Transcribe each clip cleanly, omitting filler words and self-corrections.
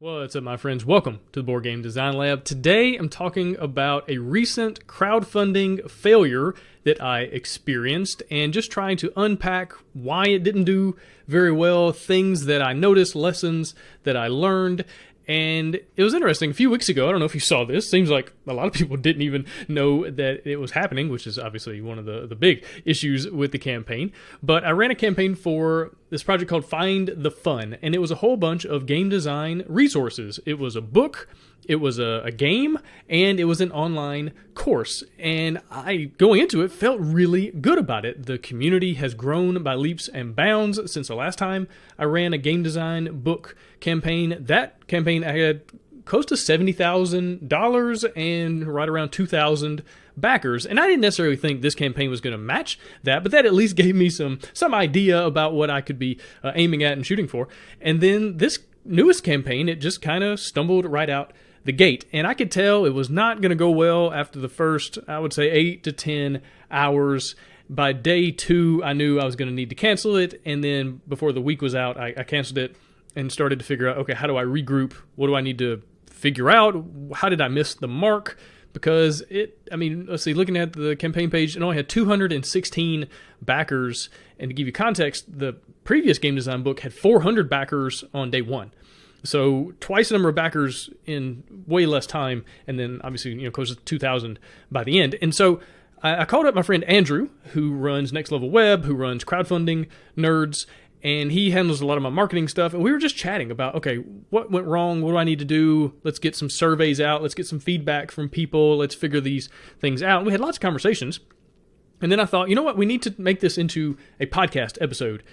What's up, my friends? Welcome to the Board Game Design Lab. Today, I'm talking about a recent crowdfunding failure that I experienced and just trying to unpack why it didn't do very well, things that I noticed, lessons that I learned. And it was interesting. A few weeks ago, I don't know if you saw this, seems like a lot of people didn't even know that it was happening, which is obviously one of the big issues with the campaign. But I ran a campaign for this project called Find the Fun, and it was a whole bunch of game design resources. It was a book, it was a game, and it was an online course. And I, going into it, felt really good about it. The community has grown by leaps and bounds since the last time I ran a game design book campaign. That campaign, I had close to $70,000 and right around 2,000 backers. And I didn't necessarily think this campaign was going to match that, but that at least gave me some idea about what I could be aiming at and shooting for. And then this newest campaign, it just kind of stumbled right out the gate. And I could tell it was not going to go well after the first, I would say, 8 to 10 hours. By day 2, I knew I was going to need to cancel it. And then before the week was out, I canceled it and started to figure out, okay, how do I regroup? What do I need to figure out? How did I miss the mark? Because let's see, looking at the campaign page, it only had 216 backers. And to give you context, the previous game design book had 400 backers on day 1. So twice the number of backers in way less time, and then obviously, close to 2,000 by the end. And so I called up my friend Andrew, who runs Next Level Web, who runs Crowdfunding Nerds, and he handles a lot of my marketing stuff. And we were just chatting about, okay, what went wrong? What do I need to do? Let's get some surveys out. Let's get some feedback from people. Let's figure these things out. And we had lots of conversations. And then I thought, you know what? We need to make this into a podcast episode.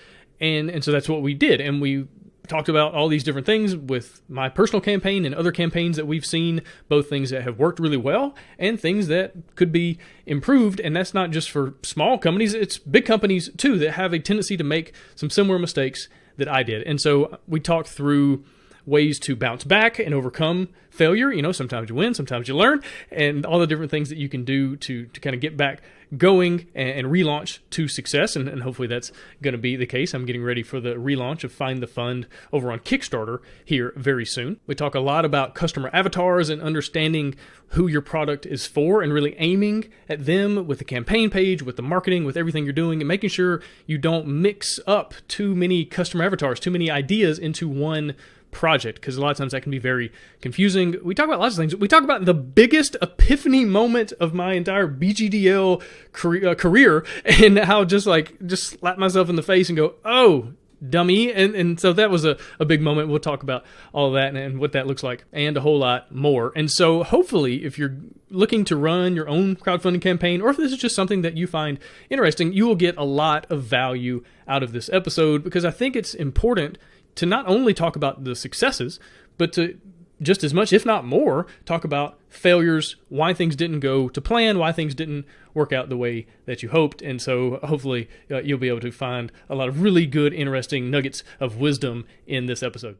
And so that's what we did. And we talked about all these different things with my personal campaign and other campaigns that we've seen, both things that have worked really well and things that could be improved. And that's not just for small companies, it's big companies too that have a tendency to make some similar mistakes that I did. And so we talked through ways to bounce back and overcome failure. Sometimes you win, sometimes you learn, and all the different things that you can do to kind of get back going and relaunch to success. And hopefully that's going to be the case. I'm getting ready for the relaunch of Find the Fund over on Kickstarter here very soon. We talk a lot about customer avatars and understanding who your product is for and really aiming at them with the campaign page, with the marketing, with everything you're doing, and making sure you don't mix up too many customer avatars, too many ideas into one project, because a lot of times that can be very confusing. We talk about lots of things. We talk about the biggest epiphany moment of my entire BGDL career and how just slap myself in the face and go, oh, dummy. And so that was a big moment. We'll talk about all of that and what that looks like and a whole lot more. And so hopefully if you're looking to run your own crowdfunding campaign, or if this is just something that you find interesting, you will get a lot of value out of this episode, because I think it's important to not only talk about the successes, but to just as much, if not more, talk about failures, why things didn't go to plan, why things didn't work out the way that you hoped. And so hopefully you'll be able to find a lot of really good, interesting nuggets of wisdom in this episode.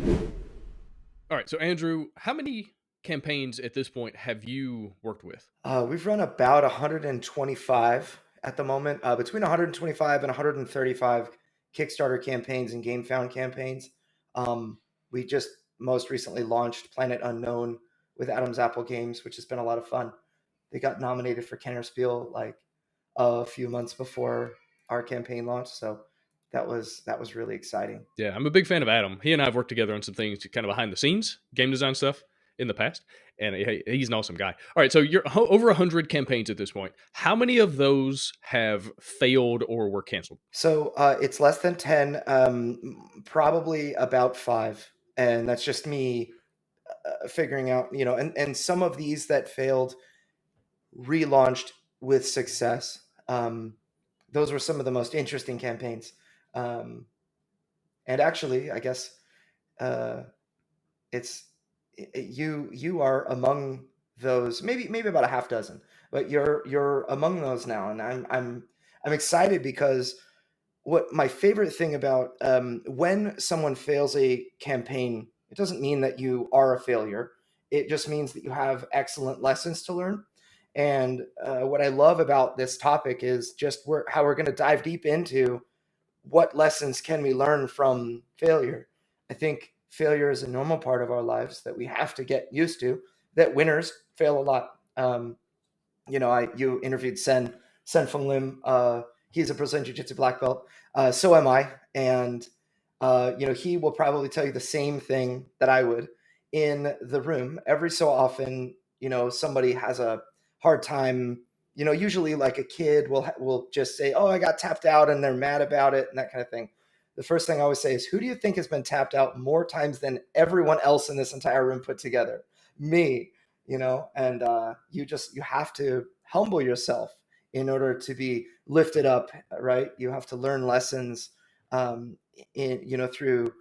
All right, so Andrew, how many campaigns at this point have you worked with? We've run about 125 at the moment, between 125 and 135 Kickstarter campaigns and GameFound campaigns. We just most recently launched Planet Unknown with Adam's Apple Games, which has been a lot of fun. They got nominated for Kenner Spiel like a few months before our campaign launched, so that was really exciting. Yeah, I'm a big fan of Adam. He and I have worked together on some things kind of behind the scenes, game design stuff in the past, and he's an awesome guy. All right, so you're over 100 campaigns at this point. How many of those have failed or were canceled? So it's less than 10, probably about 5, and that's just me figuring out, and some of these that failed relaunched with success. Those were some of the most interesting campaigns. And actually, I guess it's you are among those, maybe about a half dozen, but you're among those now, and I'm excited because what my favorite thing about when someone fails a campaign, it doesn't mean that you are a failure. It just means that you have excellent lessons to learn. And what I love about this topic is just how we're going to dive deep into what lessons can we learn from failure. I think failure is a normal part of our lives that we have to get used to, that winners fail a lot. You interviewed Sen Fung Lim. He's a Brazilian Jiu-Jitsu black belt. So am I. And, he will probably tell you the same thing that I would in the room. Every so often, somebody has a hard time, usually like a kid will just say, oh, I got tapped out, and they're mad about it and that kind of thing. The first thing I always say is, who do you think has been tapped out more times than everyone else in this entire room put together? Me. And you have to humble yourself in order to be lifted up, right? You have to learn lessons through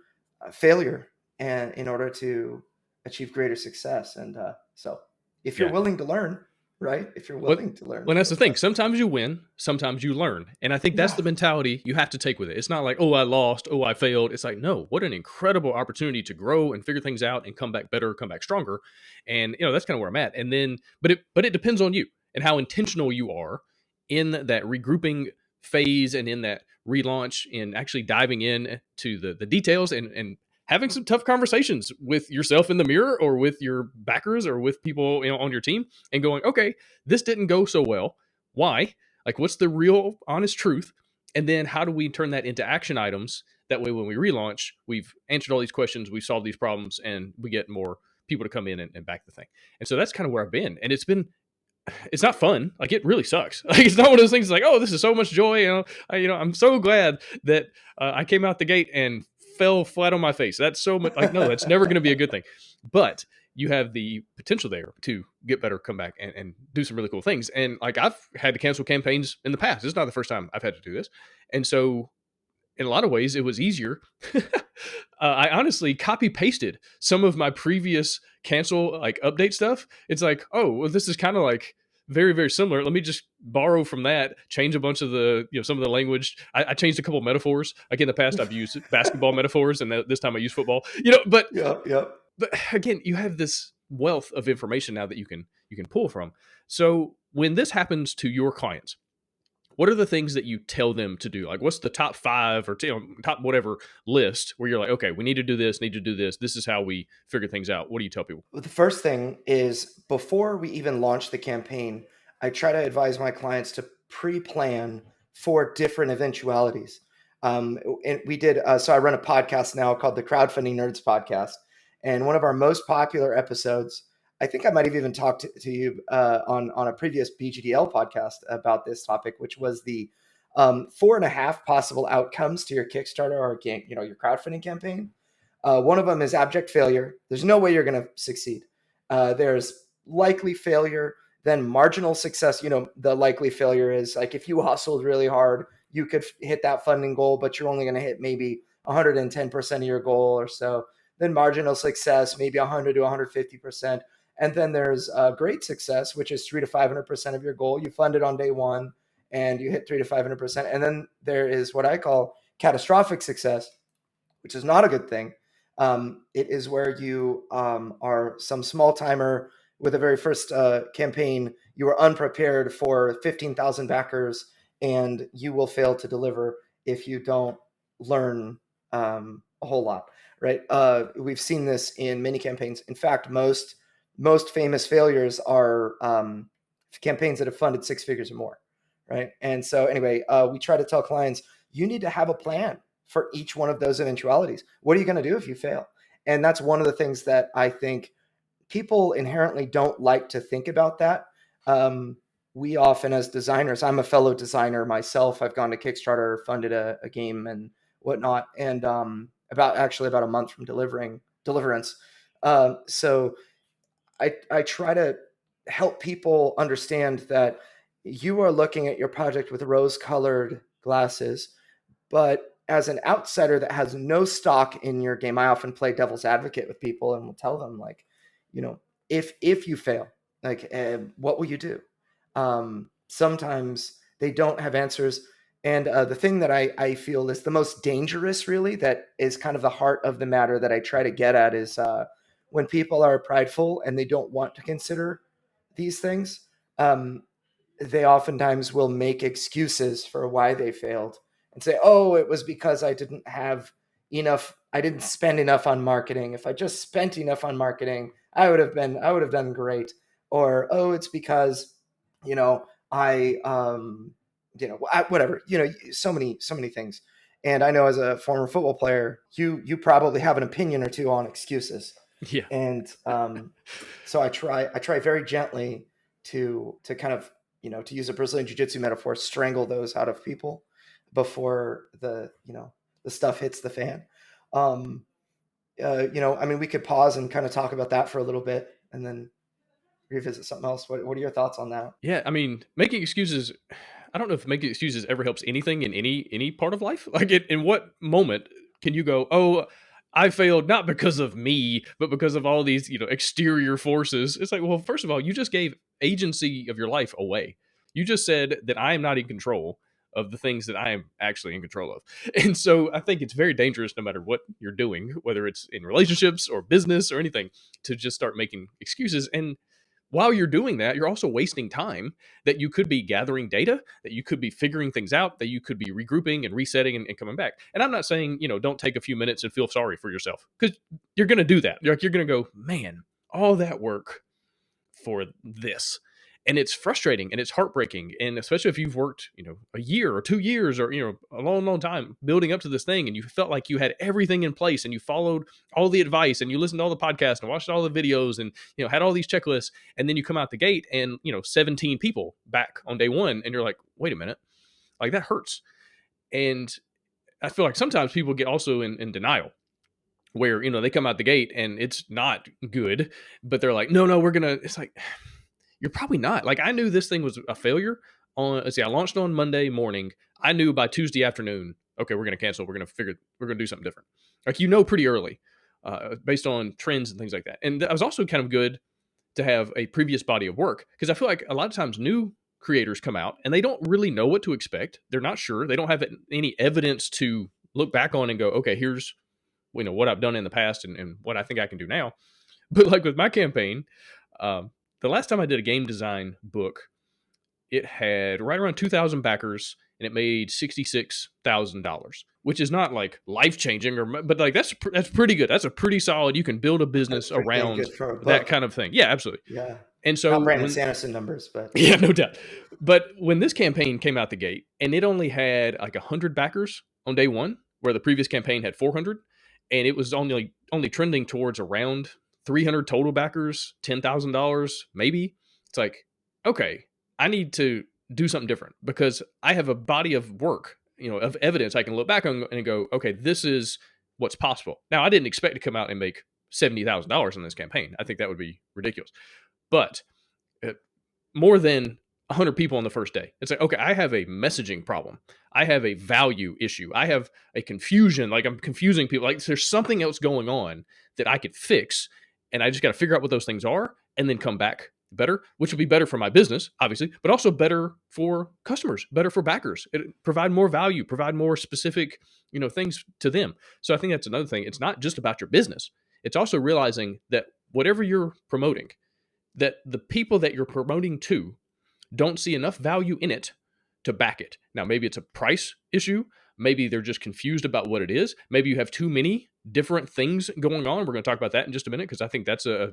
failure, and in order to achieve greater success. And so if you're Yeah. willing to learn, right, if you're Well, willing to learn, well, that's go the for thing. it. Sometimes you win, sometimes you learn. And I think that's Yeah. the mentality you have to take with it. It's not like, oh, I lost, oh, I failed. It's like, no, what an incredible opportunity to grow and figure things out and come back better, come back stronger. And that's kind of where I'm at. And then but it depends on you and how intentional you are in that regrouping phase and in that relaunch, in actually diving in to the details and having some tough conversations with yourself in the mirror, or with your backers, or with people on your team, and going, okay, this didn't go so well. Why? Like, what's the real honest truth? And then how do we turn that into action items? That way, when we relaunch, we've answered all these questions, we've solved these problems, and we get more people to come in and back the thing. And so that's kind of where I've been. And it's not fun. Like, it really sucks. Like, it's not one of those things like, oh, this is so much joy. I'm so glad that I came out the gate and fell flat on my face. That's so much. Like, no, that's never going to be a good thing. But you have the potential there to get better, come back, and do some really cool things. And like, I've had to cancel campaigns in the past. It's not the first time I've had to do this. And so in a lot of ways, it was easier. I honestly copy pasted some of my previous cancel like update stuff. It's like, oh, well, this is kind of like very, very similar. Let me just borrow from that, change a bunch of the, some of the language. I changed a couple of metaphors. Like, in the past, I've used basketball metaphors, and this time I use football. Yep, yep. But again, you have this wealth of information now that you can pull from. So when this happens to your clients, what are the things that you tell them to do? Like, what's the top 5 or top whatever list where you're like, okay, we need to do this, need to do this. This is how we figure things out. What do you tell people? The first thing is, before we even launch the campaign, I try to advise my clients to pre-plan for different eventualities. And we did, so I run a podcast now called the Crowdfunding Nerds Podcast. And one of our most popular episodes, I think I might have even talked to you on a previous BGDL podcast about this topic, which was the 4.5 possible outcomes to your Kickstarter or your crowdfunding campaign. One of them is abject failure. There's no way you're going to succeed. There's likely failure, then marginal success. The likely failure is like, if you hustled really hard, you could hit that funding goal, but you're only going to hit maybe 110% of your goal or so. Then marginal success, maybe 100 to 150%. And then there's great success, which is 3 to 500% of your goal. You fund it on day one and you hit 3 to 500%. And then there is what I call catastrophic success, which is not a good thing. It is where you are some small timer with the very first campaign. You are unprepared for 15,000 backers, and you will fail to deliver if you don't learn a whole lot, right? We've seen this in many campaigns. In fact, most famous failures are campaigns that have funded 6 figures or more, right? And so anyway, we try to tell clients, you need to have a plan for each one of those eventualities. What are you going to do if you fail? And that's one of the things that I think people inherently don't like to think about that. We often, as designers, I'm a fellow designer myself. I've gone to Kickstarter, funded a game and whatnot, and about a month from deliverance. So I try to help people understand that you are looking at your project with rose-colored glasses, but as an outsider that has no stock in your game, I often play devil's advocate with people and will tell them, like, if you fail, like, what will you do? Sometimes they don't have answers. And the thing that I feel is the most dangerous, really, that is kind of the heart of the matter that I try to get at, is when people are prideful and they don't want to consider these things. They oftentimes will make excuses for why they failed and say, oh, it was because I didn't have enough, I didn't spend enough on marketing. If I just spent enough on marketing, I would have done great. Or, oh, it's because, I, whatever, so many things. And I know as a former football player, you probably have an opinion or two on excuses. Yeah. And so I try very gently to kind of, to use a Brazilian jiu-jitsu metaphor, strangle those out of people before the stuff hits the fan. I mean, we could pause and kind of talk about that for a little bit and then revisit something else. What are your thoughts on that? Yeah, I mean, making excuses, I don't know if making excuses ever helps anything in any part of life. Like, in what moment can you go, "Oh, I failed not because of me, but because of all these, exterior forces." It's like, well, first of all, you just gave agency of your life away. You just said that I am not in control of the things that I am actually in control of. And so I think it's very dangerous, no matter what you're doing, whether it's in relationships or business or anything, to just start making excuses. And while you're doing that, you're also wasting time that you could be gathering data, that you could be figuring things out, that you could be regrouping and resetting and coming back. And I'm not saying, don't take a few minutes and feel sorry for yourself, because you're going to do that. You're going to go, man, all that work for this. And it's frustrating and it's heartbreaking. And especially if you've worked, a year or 2 years or, a long, long time building up to this thing, and you felt like you had everything in place and you followed all the advice and you listened to all the podcasts and watched all the videos and, had all these checklists. And then you come out the gate and, 17 people back on day one. And you're like, wait a minute, like that hurts. And I feel like sometimes people get also in denial, where, they come out the gate and it's not good, but they're like, no, it's like, you're probably not. Like, I knew this thing was a failure I launched on Monday morning. I knew by Tuesday afternoon, okay, we're going to cancel. We're going to do something different. Like, pretty early, based on trends and things like that. And that was also kind of good to have a previous body of work, because I feel like a lot of times new creators come out and they don't really know what to expect. They're not sure. They don't have any evidence to look back on and go, okay, here's, what I've done in the past and what I think I can do now. But like with my campaign, the last time I did a game design book, it had right around 2,000 backers and it made $66,000, which is not like life changing, but like that's pretty good. That's a pretty solid. You can build a business around that kind of thing. Yeah, absolutely. Yeah. And so not Brandon Sanderson numbers, but yeah, no doubt. But when this campaign came out the gate and it only had like 100 backers on day one, where the previous campaign had 400, and it was only trending towards around 300 total backers, $10,000 maybe. It's like, okay, I need to do something different, because I have a body of work, of evidence I can look back on and go, okay, this is what's possible. Now, I didn't expect to come out and make $70,000 in this campaign. I think that would be ridiculous. But more than 100 people on the first day. It's like, okay, I have a messaging problem. I have a value issue. I have a confusion. Like, I'm confusing people. Like, there's something else going on that I could fix. And I just got to figure out what those things are and then come back better, which will be better for my business, obviously, but also better for customers, better for backers. It provide more value, provide more specific, things to them. So I think that's another thing. It's not just about your business. It's also realizing that whatever you're promoting, that the people that you're promoting to don't see enough value in it to back it. Now, maybe it's a price issue. Maybe they're just confused about what it is. Maybe you have too many different things going on. We're going to talk about that in just a minute, because I think that's a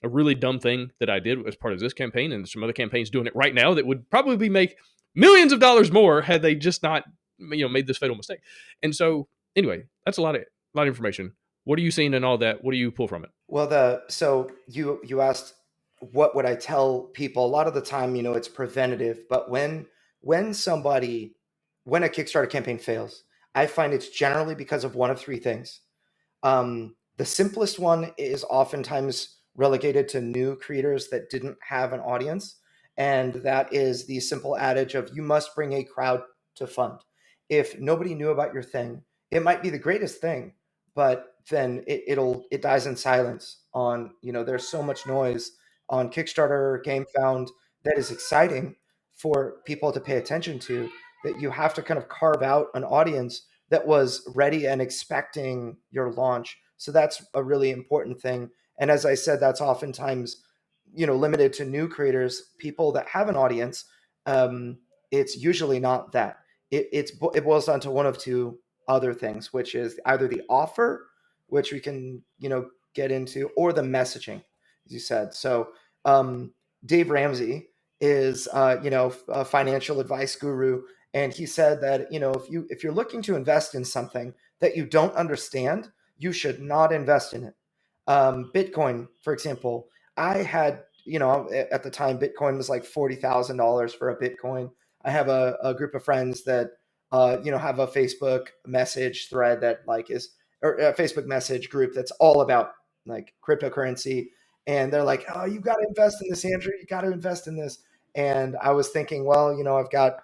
really dumb thing that I did as part of this campaign, and some other campaigns doing it right now that would probably make millions of dollars more had they just not, made this fatal mistake. And so, anyway, that's a lot of information. What are you seeing in all that? What do you pull from it? Well, so you asked, what would I tell people? A lot of the time, it's preventative, but when a Kickstarter campaign fails, I find it's generally because of one of three things. The simplest one is oftentimes relegated to new creators that didn't have an audience. And that is the simple adage of, you must bring a crowd to fund. If nobody knew about your thing, it might be the greatest thing, but then it dies in silence on, there's so much noise on Kickstarter, GameFound, that is exciting for people to pay attention to, that you have to kind of carve out an audience that was ready and expecting your launch. So that's a really important thing. And as I said, that's oftentimes, limited to new creators, people that have an audience. It's usually not that. It boils down to one of two other things, which is either the offer, which we can, get into, or the messaging, as you said. So um, Dave Ramsey is, a financial advice guru, and he said that, if you're looking to invest in something that you don't understand, you should not invest in it. Bitcoin, for example, I had, at the time, Bitcoin was like $40,000 for a Bitcoin. I have a group of friends that, have a Facebook message thread that like is, or a Facebook message group that's all about like cryptocurrency. And they're like, oh, you got to invest in this, Andrew. You got to invest in this. And I was thinking, well, I've got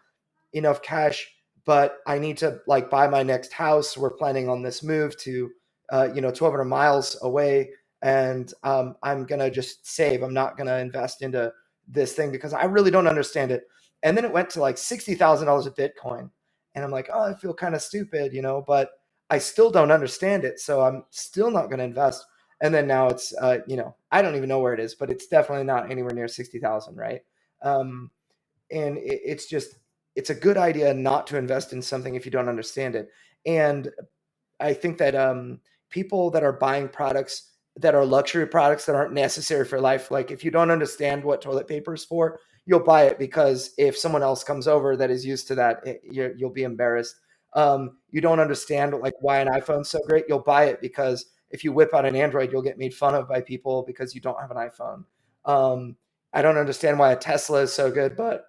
enough cash, but I need to like buy my next house. We're planning on this move to, 1,200 miles away, and I'm gonna just save. I'm not gonna invest into this thing because I really don't understand it. And then it went to like $60,000 of Bitcoin, and I'm like, oh, I feel kind of stupid, but I still don't understand it, so I'm still not gonna invest. And then now it's, I don't even know where it is, but it's definitely not anywhere near 60,000, right? Um, and it's a good idea not to invest in something if you don't understand it. And I think that people that are buying products that are luxury products that aren't necessary for life, like if you don't understand what toilet paper is for, you'll buy it because if someone else comes over that is used to that, you'll be embarrassed. You don't understand like why an iPhone's so great, you'll buy it because if you whip out an Android, you'll get made fun of by people because you don't have an iPhone. Um, I don't understand why a Tesla is so good, but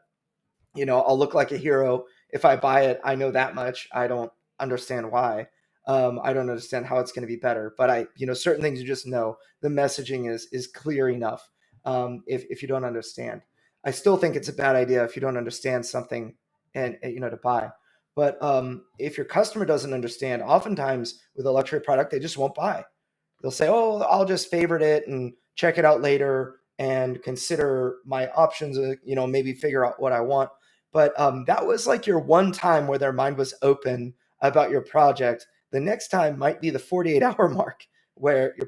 I'll look like a hero if I buy it. I know that much. I don't understand why. I don't understand how it's going to be better, but certain things you just know. The messaging is clear enough. If you don't understand, I still think it's a bad idea if you don't understand something and to buy. But if your customer doesn't understand, oftentimes with a luxury product, they just won't buy. They'll say, "Oh, I'll just favorite it and check it out later and consider my options. Maybe figure out what I want." But that was like your one time where their mind was open about your project. The next time might be the 48-hour mark where your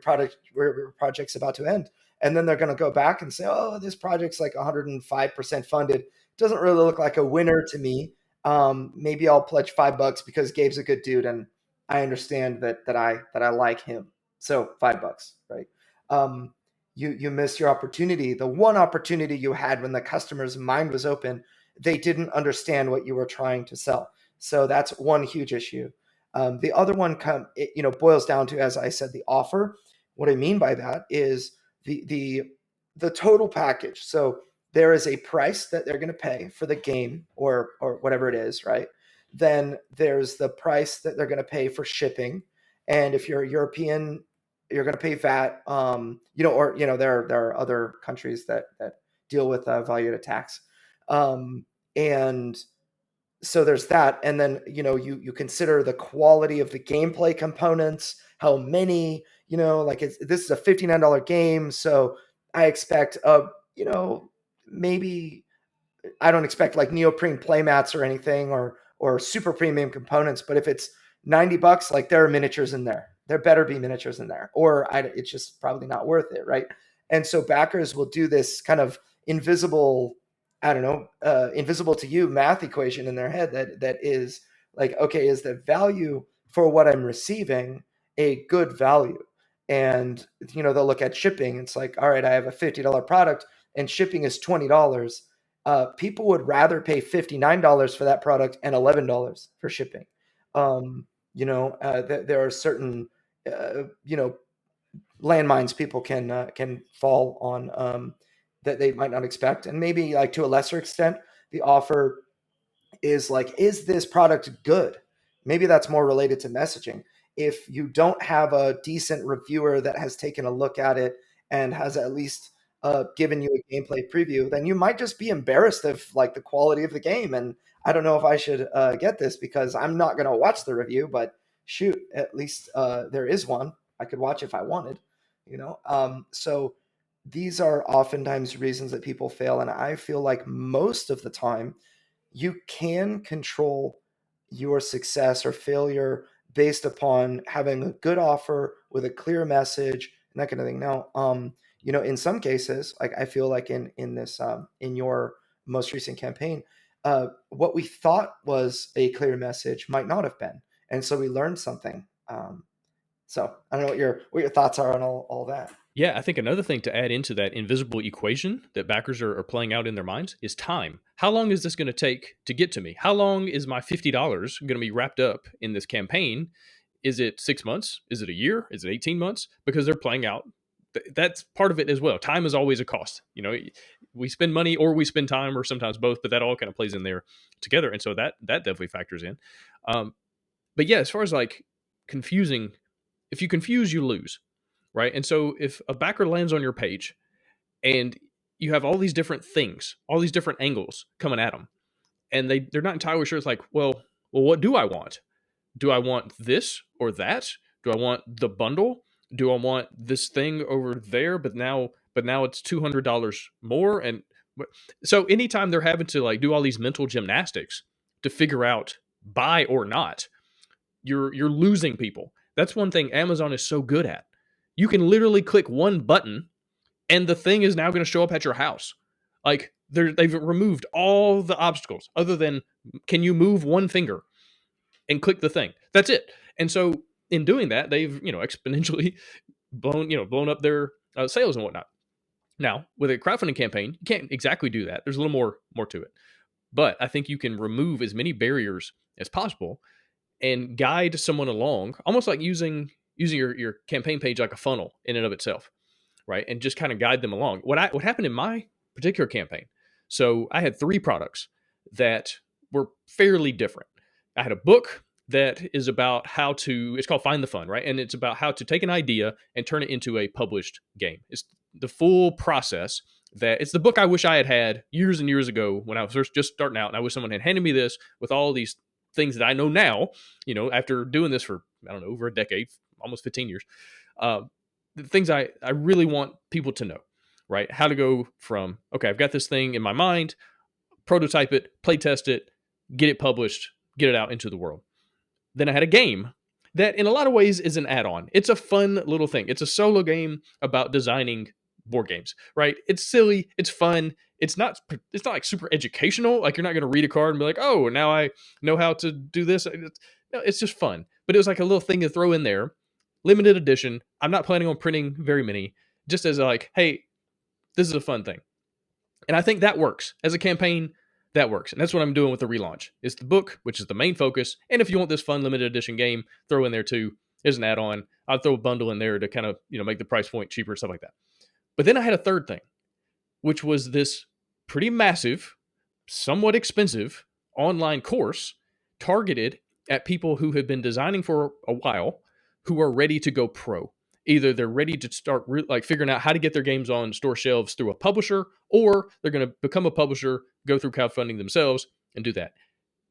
project's about to end. And then they're going to go back and say, oh, this project's like 105% funded. Doesn't really look like a winner to me. Maybe I'll pledge $5 because Gabe's a good dude and I understand that I like him. So $5, right? Um, you missed your opportunity. The one opportunity you had when the customer's mind was open, they didn't understand what you were trying to sell. So that's one huge issue. The other one boils down to, as I said, the offer. What I mean by that is the total package. So there is a price that they're going to pay for the game or whatever it is, right? Then there's the price that they're going to pay for shipping, and if you're European, you're going to pay VAT. There are other countries that deal with value-added tax, and so there's that. And then you consider the quality of the gameplay components, how many, this is a $59 game, so I expect maybe I don't expect like neoprene playmats or anything or super premium components, but if it's $90, like there are miniatures in there. There better be miniatures in there, or it's just probably not worth it, right? And so backers will do this kind of invisible, I don't know, invisible to you math equation in their head that is like, okay, is the value for what I'm receiving a good value? And they'll look at shipping. It's like, all right, I have a $50 product and shipping is $20. People would rather pay $59 for that product and $11 for shipping. There are certain, landmines people can fall on, that they might not expect, and maybe like to a lesser extent, the offer is like, is this product good? Maybe that's more related to messaging. If you don't have a decent reviewer that has taken a look at it and has at least given you a gameplay preview, then you might just be embarrassed of like the quality of the game. And I don't know if I should get this because I'm not going to watch the review, but shoot, at least there is one I could watch if I wanted. So these are oftentimes reasons that people fail. And I feel like most of the time, you can control your success or failure based upon having a good offer with a clear message and that kind of thing. Now, in some cases, like I feel like in this in your most recent campaign, what we thought was a clear message might not have been, and so we learned something. So I don't know what your thoughts are on all that. Yeah, I think another thing to add into that invisible equation that backers are playing out in their minds is time. How long is this going to take to get to me? How long is my $50 going to be wrapped up in this campaign? Is it 6 months? Is it a year? Is it 18 months? Because they're playing out. That's part of it as well. Time is always a cost. You know, we spend money or we spend time or sometimes both, but that all kind of plays in there together. And so that definitely factors in. But yeah, as far as like confusing, if you confuse, you lose, right? And so if a backer lands on your page and you have all these different things, all these different angles coming at them, and they're not entirely sure. It's like, well, what do I want? Do I want this or that? Do I want the bundle? Do I want this thing over there? But now it's $200 more. And so anytime they're having to like do all these mental gymnastics to figure out buy or not, you're losing people. That's one thing Amazon is so good at. You can literally click one button and the thing is now going to show up at your house. Like they've removed all the obstacles other than can you move one finger and click the thing. That's it. And so in doing that, they've exponentially blown up their sales and whatnot. Now with a crowdfunding campaign, you can't exactly do that. There's a little more to it, but I think you can remove as many barriers as possible and guide someone along, almost like using your campaign page like a funnel in and of itself, right? And just kind of guide them along. What happened in my particular campaign? So I had 3 products that were fairly different. I had a book that is about it's called Find the Fun, right? And it's about how to take an idea and turn it into a published game. It's the full process. It's the book I wish I had years and years ago when I was just starting out, and I wish someone had handed me this with all these things that I know now, after doing this for, I don't know, over a decade, almost 15 years. The things I really want people to know, right? How to go from, okay, I've got this thing in my mind, prototype it, play test it, get it published, get it out into the world. Then I had a game that in a lot of ways is an add-on. It's a fun little thing. It's a solo game about designing board games, right? It's silly, it's fun. It's not like super educational. Like you're not going to read a card and be like, oh, now I know how to do this. No, it's just fun. But it was like a little thing to throw in there. Limited edition. I'm not planning on printing very many. Just as like, hey, this is a fun thing. And I think that works. As a campaign, that works. And that's what I'm doing with the relaunch. It's the book, which is the main focus. And if you want this fun limited edition game, throw in there too. There's an add-on. I'll throw a bundle in there to kind of, make the price point cheaper, stuff like that. But then I had a third thing, which was this pretty massive, somewhat expensive online course targeted at people who have been designing for a while, who are ready to go pro. Either they're ready to start figuring out how to get their games on store shelves through a publisher, or they're going to become a publisher, go through crowdfunding themselves, and do that.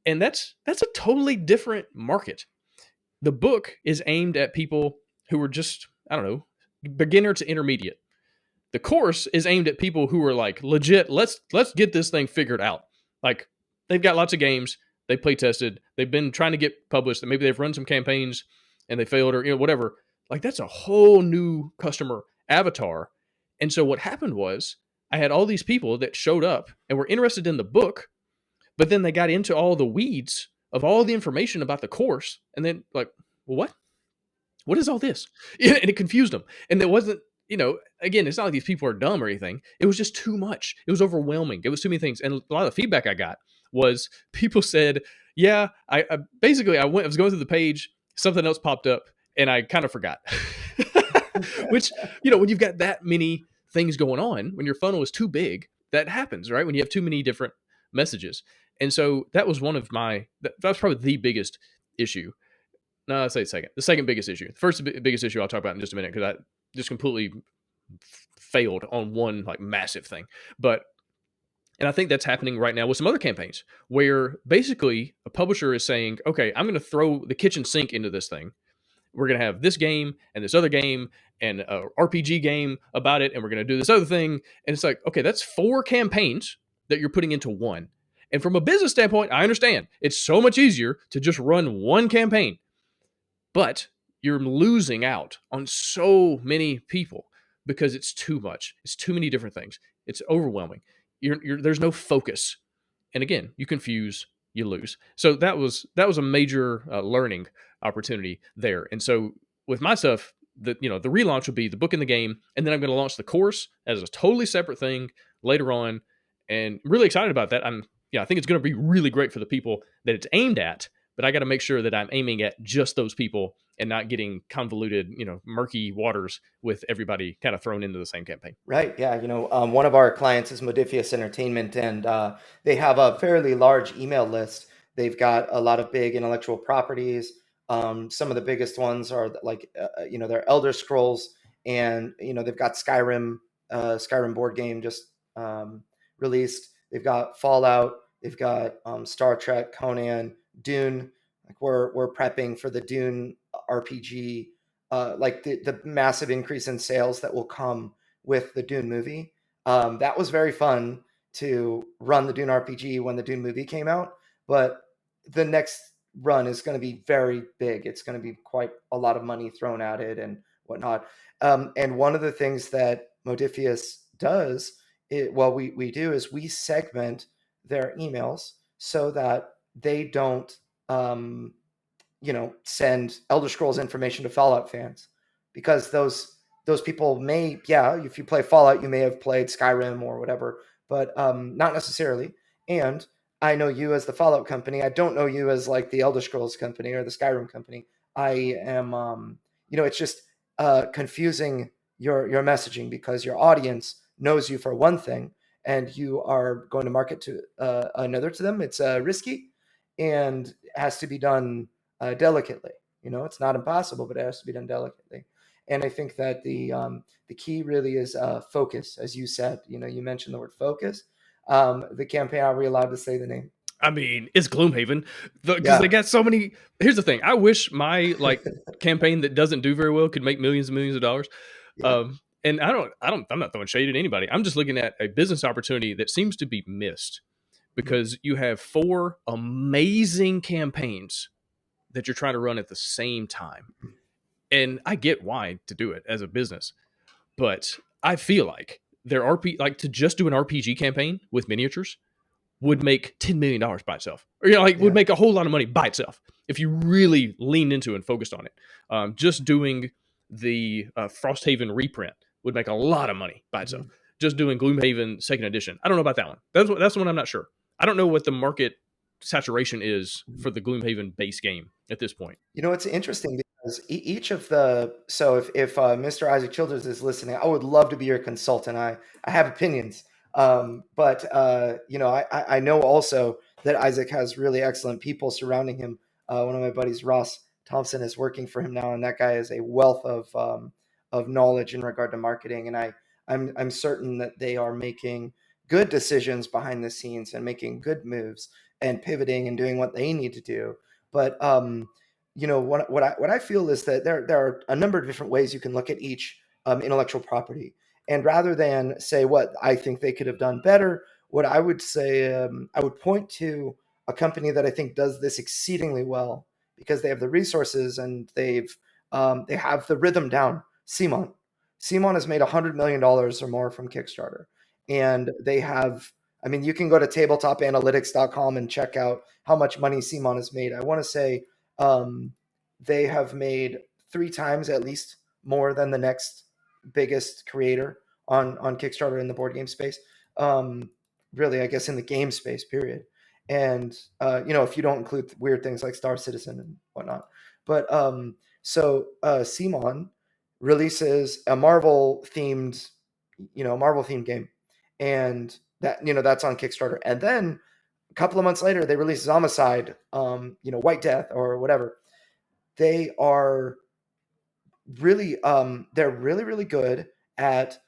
And that's a totally different market. The book is aimed at people who are just, I don't know, beginner to intermediate. The course is aimed at people who are like legit, let's get this thing figured out. Like they've got lots of games, they play tested, they've been trying to get published, and maybe they've run some campaigns and they failed or whatever. Like that's a whole new customer avatar. And so what happened was I had all these people that showed up and were interested in the book, but then they got into all the weeds of all the information about the course. And then like, well, what is all this? And it confused them. And it wasn't, again, it's not like these people are dumb or anything. It was just too much. It was overwhelming. It was too many things. And a lot of the feedback I got was people said, yeah, I was going through the page, something else popped up, and I kind of forgot. Which, when you've got that many things going on, when your funnel is too big, that happens, right? When you have too many different messages. And so that was that's probably the biggest issue. No, I'll say the second biggest issue. The first biggest issue I'll talk about in just a minute, because I just completely failed on one like massive thing. And I think that's happening right now with some other campaigns where basically a publisher is saying, okay, I'm going to throw the kitchen sink into this thing. We're going to have this game and this other game and a RPG game about it. And we're going to do this other thing. And it's like, okay, that's 4 campaigns that you're putting into one. And from a business standpoint, I understand it's so much easier to just run one campaign, but you're losing out on so many people because it's too much. It's too many different things. It's overwhelming. There's no focus. And again, you confuse you lose. So that was a major learning opportunity there. And so with my stuff, the relaunch will be the book and the game, and then I'm going to launch the course as a totally separate thing later on, and I'm really excited about that. I think it's going to be really great for the people that it's aimed at, but I got to make sure that I'm aiming at just those people and not getting convoluted, murky waters with everybody kind of thrown into the same campaign. Right. Yeah. One of our clients is Modifius Entertainment, and they have a fairly large email list. They've got a lot of big intellectual properties. Some of the biggest ones are like, their Elder Scrolls, and they've got Skyrim, Skyrim board game just released. They've got Fallout. They've got Star Trek, Conan, Dune. Like we're prepping for the Dune RPG, like the massive increase in sales that will come with the Dune movie. That was very fun to run the Dune RPG when the Dune movie came out, but the next run is going to be very big. It's going to be quite a lot of money thrown at it and whatnot. And one of the things that Modifius does, we do is we segment their emails so that they don't send Elder Scrolls information to Fallout fans, because those people may, if you play Fallout, you may have played Skyrim or whatever, but not necessarily. And I know you as the Fallout company. I don't know you as like the Elder Scrolls company or the Skyrim company. I am, it's just confusing your messaging, because your audience knows you for one thing and you are going to market to another to them. It's risky and has to be done delicately. It's not impossible, but it has to be done delicately. And I think that the key really is focus, as you said. You mentioned the word focus. The campaign, are we allowed to say the name? I mean, it's Gloomhaven because they got so many. Here's the thing: I wish my campaign that doesn't do very well could make millions and millions of dollars. Yeah. And I'm not throwing shade at anybody. I'm just looking at a business opportunity that seems to be missed, because you have 4 amazing campaigns that you're trying to run at the same time. And I get why to do it as a business, but I feel like to just do an RPG campaign with miniatures would make $10 million by itself, or would make a whole lot of money by itself if you really leaned into it and focused on it. Just doing the Frosthaven reprint would make a lot of money by itself. Just doing Gloomhaven second edition, I don't know about that one. That's the one I'm not sure. I don't know what the market saturation is for the Gloomhaven base game at this point. It's interesting because each of the if Mr. Isaac Childers is listening, I would love to be your consultant. I have opinions, but I know also that Isaac has really excellent people surrounding him. One of my buddies, Ross Thompson, is working for him now, and that guy is a wealth of knowledge in regard to marketing. And I'm certain that they are making good decisions behind the scenes and making good moves and pivoting and doing what they need to do. But what I feel is that there are a number of different ways you can look at each intellectual property, and rather than say what I think they could have done better, what I would say, I would point to a company that I think does this exceedingly well, because they have the resources and they have the rhythm down. CMON has made $100 million or more from Kickstarter, and they have. I mean, you can go to tabletopanalytics.com and check out how much money CMON has made. I want to say they have made 3 times at least more than the next biggest creator on Kickstarter in the board game space. Really, I guess in the game space, period. And if you don't include weird things like Star Citizen and whatnot. But CMON releases a Marvel themed game, and that's on Kickstarter. And then a couple of months later, they release Zombicide, White Death or whatever. They are really, they're really, really good at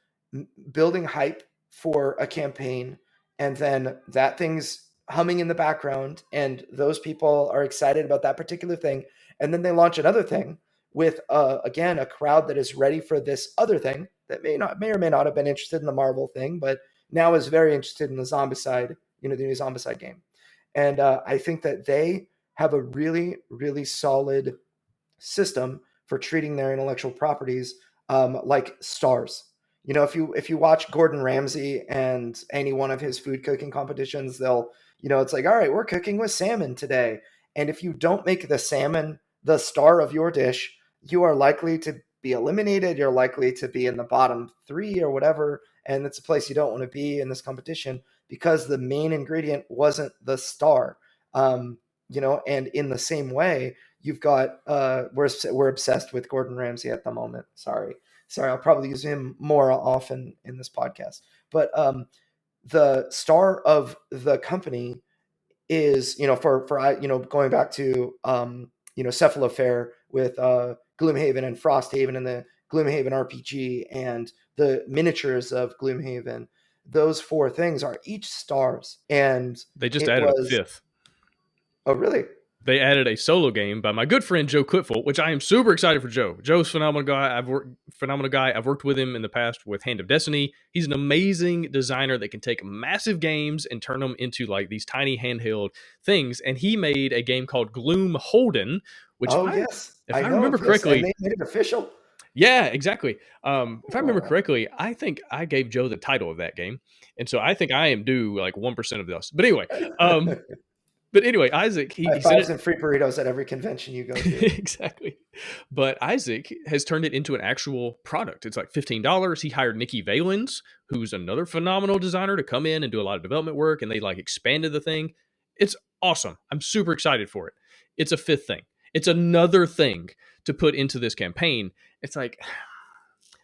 building hype for a campaign, and then that thing's humming in the background, and those people are excited about that particular thing, and then they launch another thing with again a crowd that is ready for this other thing that may or may not have been interested in the Marvel thing, but now is very interested in the Zombicide, the new Zombicide game. And I think that they have a really, really solid system for treating their intellectual properties like stars. If you watch Gordon Ramsay and any one of his food cooking competitions, they'll It's like, all right, we're cooking with salmon today. And if you don't make the salmon the star of your dish, you are likely to be eliminated. You're likely to be in the bottom three or whatever. And it's a place you don't want to be in this competition because the main ingredient wasn't the star. And in the same way, you've got we're obsessed with Gordon Ramsay at the moment. Sorry, I'll probably use him more often in this podcast. But the star of the company is, going back to Cephalofair with Gloomhaven and Frosthaven and the Gloomhaven RPG and the miniatures of Gloomhaven. Those four things are each stars, and They just it added a was. fifth. Oh, really? They added a solo game by my good friend Joe Kutful, which I am super excited for. Joe's phenomenal guy. I've worked with him in the past with Hand of Destiny. He's an amazing designer that can take massive games and turn them into like these tiny handheld things. And he made a game called Gloom Holden, which Oh, yes, if I I know remember of this, and correctly, they made it official. yeah, exactly. If I remember Oh. correctly, I think I gave Joe the title of that game, and so I think I am due like 1% of this. Um, but anyway, Isaac, he High sent fives it. and free burritos at every convention you go to. Exactly. But Isaac has turned it into an actual product. It's like $15. He hired Nikki Valens, who's another phenomenal designer, to come in and do a lot of development work, and they like expanded the thing. It's awesome. I'm super excited for it. It's a fifth thing. It's another thing to put into this campaign. It's like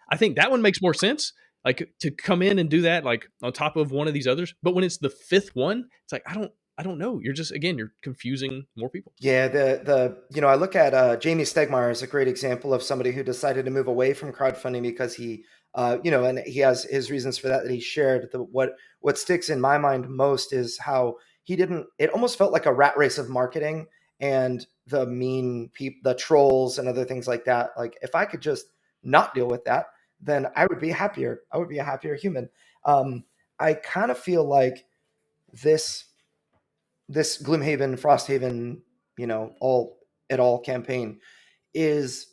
I think that one makes more sense. Like to come in and do that like on top of one of these others. But when it's the fifth one, it's like I don't know. You're just again, you're confusing more people. Yeah, I look at Jamie Stegmaier as a great example of somebody who decided to move away from crowdfunding because and he has his reasons for that he shared. What sticks in my mind most is how he didn't. It almost felt like a rat race of marketing and the mean people, the trolls, and other things like that. Like if I could just not deal with that, then I would be happier. I would be a happier human. I kind of feel like this this Gloomhaven, Frosthaven, all campaign is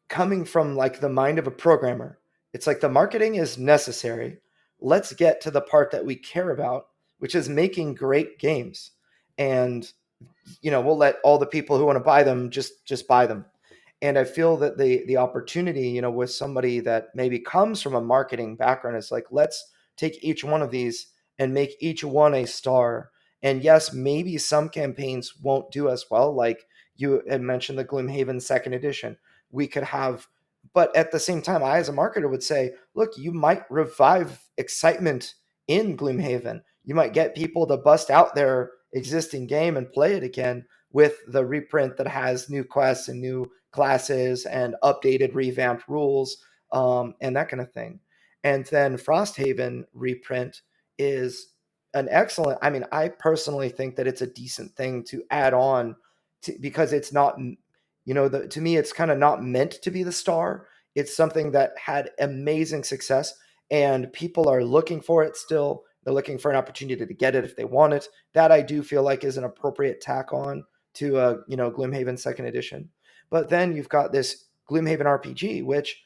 coming from like the mind of a programmer. It's like the marketing is necessary. Let's get to the part that we care about, which is making great games. And we'll let all the people who want to buy them just buy them. And I feel that the opportunity, with somebody that maybe comes from a marketing background is like, let's take each one of these and make each one a star. And yes, maybe some campaigns won't do as well. Like you had mentioned the Gloomhaven second edition. We could have, but at the same time, I as a marketer would say, look, you might revive excitement in Gloomhaven. You might get people to bust out their existing game and play it again with the reprint that has new quests and new classes and updated revamped rules, and that kind of thing. And then Frosthaven reprint is an excellent, I mean, I personally think that it's a decent thing to add on because it's not, to me it's kind of not meant to be the star. It's something that had amazing success and people are looking for it still. They're looking for an opportunity to get it if they want it. That I do feel like is an appropriate tack on to Gloomhaven second edition. But then you've got this Gloomhaven RPG, which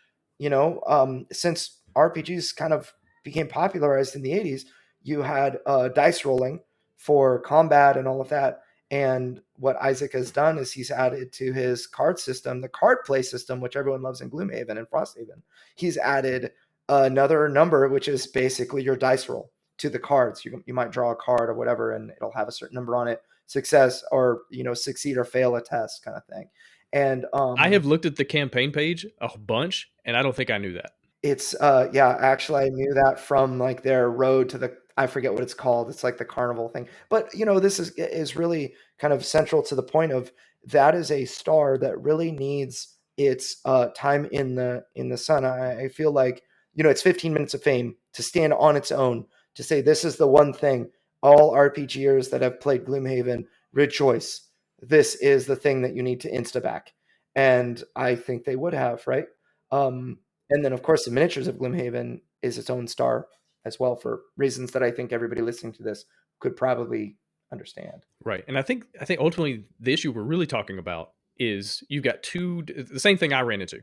since RPGs kind of became popularized in the 80s, you had dice rolling for combat and all of that. And what Isaac has done is he's added to his card system, the card play system, which everyone loves in Gloomhaven and Frosthaven. He's added another number, which is basically your dice roll to the cards. You might draw a card or whatever, and it'll have a certain number on it, success or succeed or fail a test kind of thing. And I have looked at the campaign page a bunch, and I don't think I knew that. it's actually I knew that from like their road to the, I forget what it's called. It's like the carnival thing. But this is really kind of central to the point of that is a star that really needs its time in the sun. I feel like it's 15 minutes of fame to stand on its own, to say this is the one thing all RPGers that have played Gloomhaven rejoice. This is the thing that you need to instaback. And I think they would have, right? And then, of course, the miniatures of Gloomhaven is its own star as well for reasons that I think everybody listening to this could probably understand. Right. And I think ultimately the issue we're really talking about is you've got the same thing I ran into.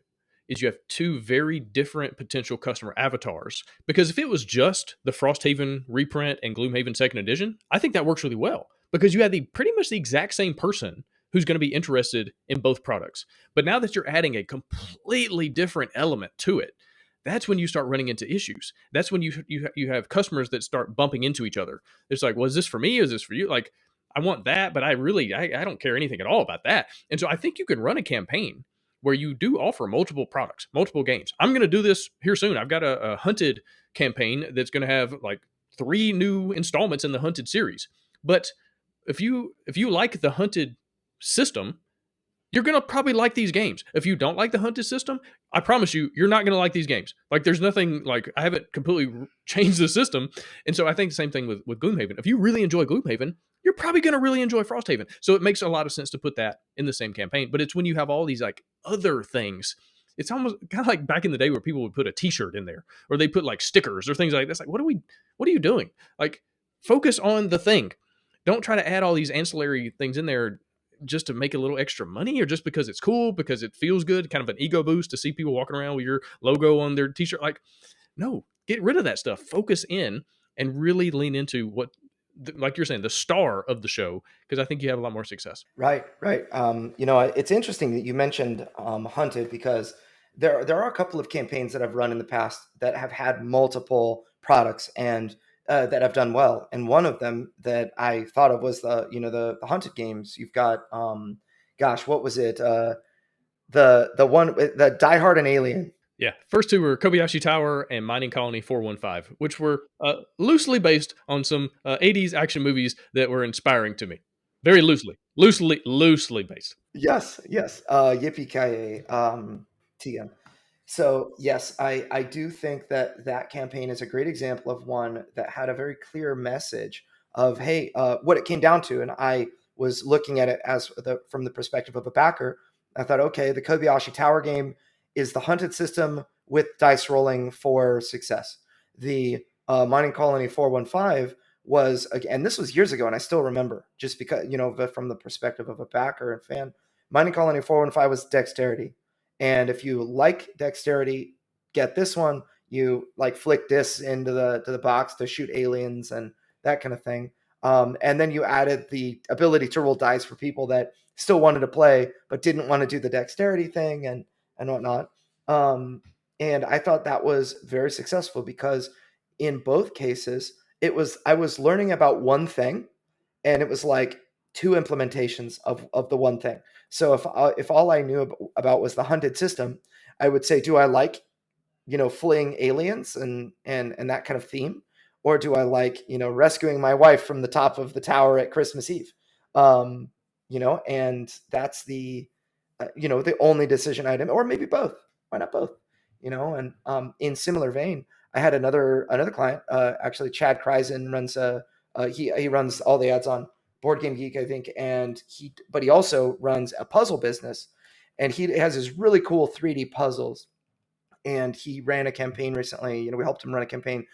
is you have two very different potential customer avatars. Because if it was just the Frosthaven reprint and Gloomhaven second edition, I think that works really well because you have the pretty much the exact same person who's going to be interested in both products. But now that you're adding a completely different element to it, that's when you start running into issues. That's when you have customers that start bumping into each other. It's like, well, is this for me? Is this for you? Like, I want that, but I don't care anything at all about that. And so I think you can run a campaign where you do offer multiple products, multiple games. I'm going to do this here soon. I've got a Hunted campaign that's going to have like 3 new installments in the Hunted series. But if you like the Hunted system, you're going to probably like these games. If you don't like the Hunted system, I promise you, you're not going to like these games. Like, there's nothing, like, I haven't completely changed the system. And so I think the same thing with Gloomhaven. If you really enjoy Gloomhaven, you're probably going to really enjoy Frosthaven. So it makes a lot of sense to put that in the same campaign. But it's when you have all these, like, other things. It's almost kind of like back in the day where people would put a t-shirt in there, or they put, like, stickers or things like that. It's like, what are you doing? Like, focus on the thing. Don't try to add all these ancillary things in there just to make a little extra money, or just because it's cool, because it feels good, kind of an ego boost to see people walking around with your logo on their t-shirt. Like, no, get rid of that stuff. Focus in and really lean into what, like you're saying, the star of the show, because I think you have a lot more success. Right, right. It's interesting that you mentioned Hunted, because there are a couple of campaigns that I've run in the past that have had multiple products and that have done well. And one of them that I thought of was the Hunted games. You've got gosh, what was it? The one, the Die Hard and Alien. Yeah, first two were Kobayashi Tower and Mining Colony 415, which were loosely based on some 80s action movies that were inspiring to me. Very loosely based. Yes, yes. Yippee-ki-yay, TM. So yes, I do think that that campaign is a great example of one that had a very clear message of, hey, what it came down to. And I was looking at it from the perspective of a backer. I thought, okay, the Kobayashi Tower game is the Hunted system with dice rolling for success. The Mining Colony 415 was, and this was years ago, and I still remember, just because, from the perspective of a backer and fan, Mining Colony 415 was dexterity. And if you like dexterity, get this one. You like flick this into the box to shoot aliens and that kind of thing. And then you added the ability to roll dice for people that still wanted to play but didn't want to do the dexterity thing and whatnot. And I thought that was very successful, because in both cases, I was learning about one thing, and it was like 2 implementations of the one thing. So if all I knew about was the Hunted system, I would say, do I like, fleeing aliens and that kind of theme, or do I like, rescuing my wife from the top of the tower at Christmas Eve? And that's the only decision item, or maybe both. Why not both? And in similar vein, I had another client, actually Chad Kreisen runs he runs all the ads on Board Game Geek, I think, but he also runs a puzzle business, and he has his really cool 3D puzzles. And he ran a campaign recently. We helped him run a campaign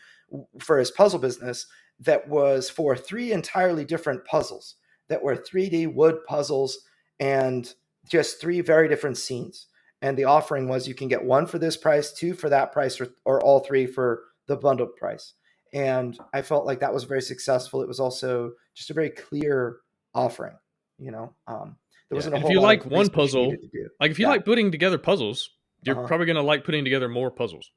for his puzzle business that was for 3 entirely different puzzles that were 3D wood puzzles, and just 3 very different scenes. And the offering was, you can get 1 for this price, 2 for that price, or all 3 for the bundled price. And I felt like that was very successful. It was also just a very clear offering. There wasn't a whole if you lot like of one research puzzle, needed to do. like if you like putting together puzzles, you're probably going to like putting together more puzzles.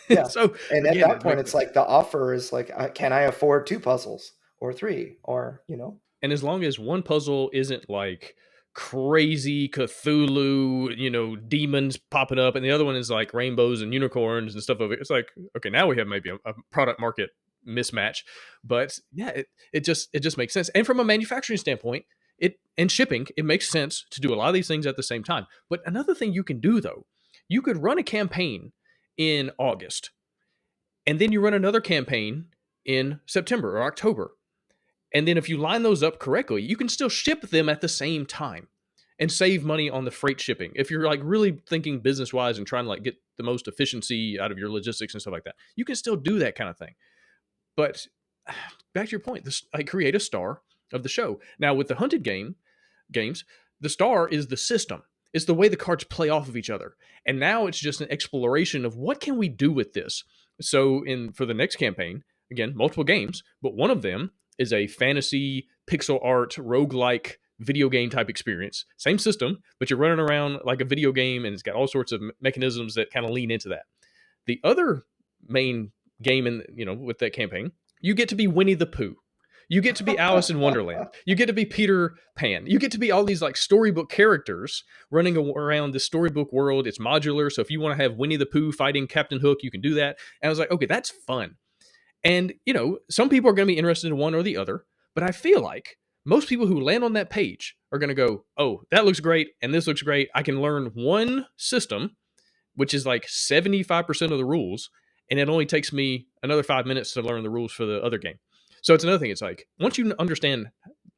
Yeah. So and again, at that point, it's like the offer is like, can I afford 2 puzzles or 3, or And as long as one puzzle isn't like crazy Cthulhu, demons popping up, and the other one is like rainbows and unicorns and stuff of it, it's like, okay, now we have maybe a product market mismatch. But yeah, it just makes sense. And from a manufacturing standpoint, and shipping, it makes sense to do a lot of these things at the same time. But another thing you can do, though, you could run a campaign in August, and then you run another campaign in September or October. And then if you line those up correctly, you can still ship them at the same time and save money on the freight shipping. If you're like really thinking business wise and trying to like get the most efficiency out of your logistics and stuff like that, you can still do that kind of thing. But back to your point, I create a star of the show. Now with the Hunted games, the star is the system. It's the way the cards play off of each other. And now it's just an exploration of what can we do with this. So for the next campaign, again, multiple games, but one of them is a fantasy pixel art roguelike video game type experience. Same system, but you're running around like a video game and it's got all sorts of mechanisms that kind of lean into that. The other main game with that campaign, you get to be Winnie the Pooh. You get to be Alice in Wonderland. You get to be Peter Pan. You get to be all these like storybook characters running around this storybook world. It's modular. So if you want to have Winnie the Pooh fighting Captain Hook, you can do that. And I was like, okay, that's fun. And, some people are going to be interested in one or the other, but I feel like most people who land on that page are going to go, oh, that looks great. And this looks great. I can learn one system, which is like 75% of the rules. And it only takes me another 5 minutes to learn the rules for the other game. So it's another thing. It's like, once you understand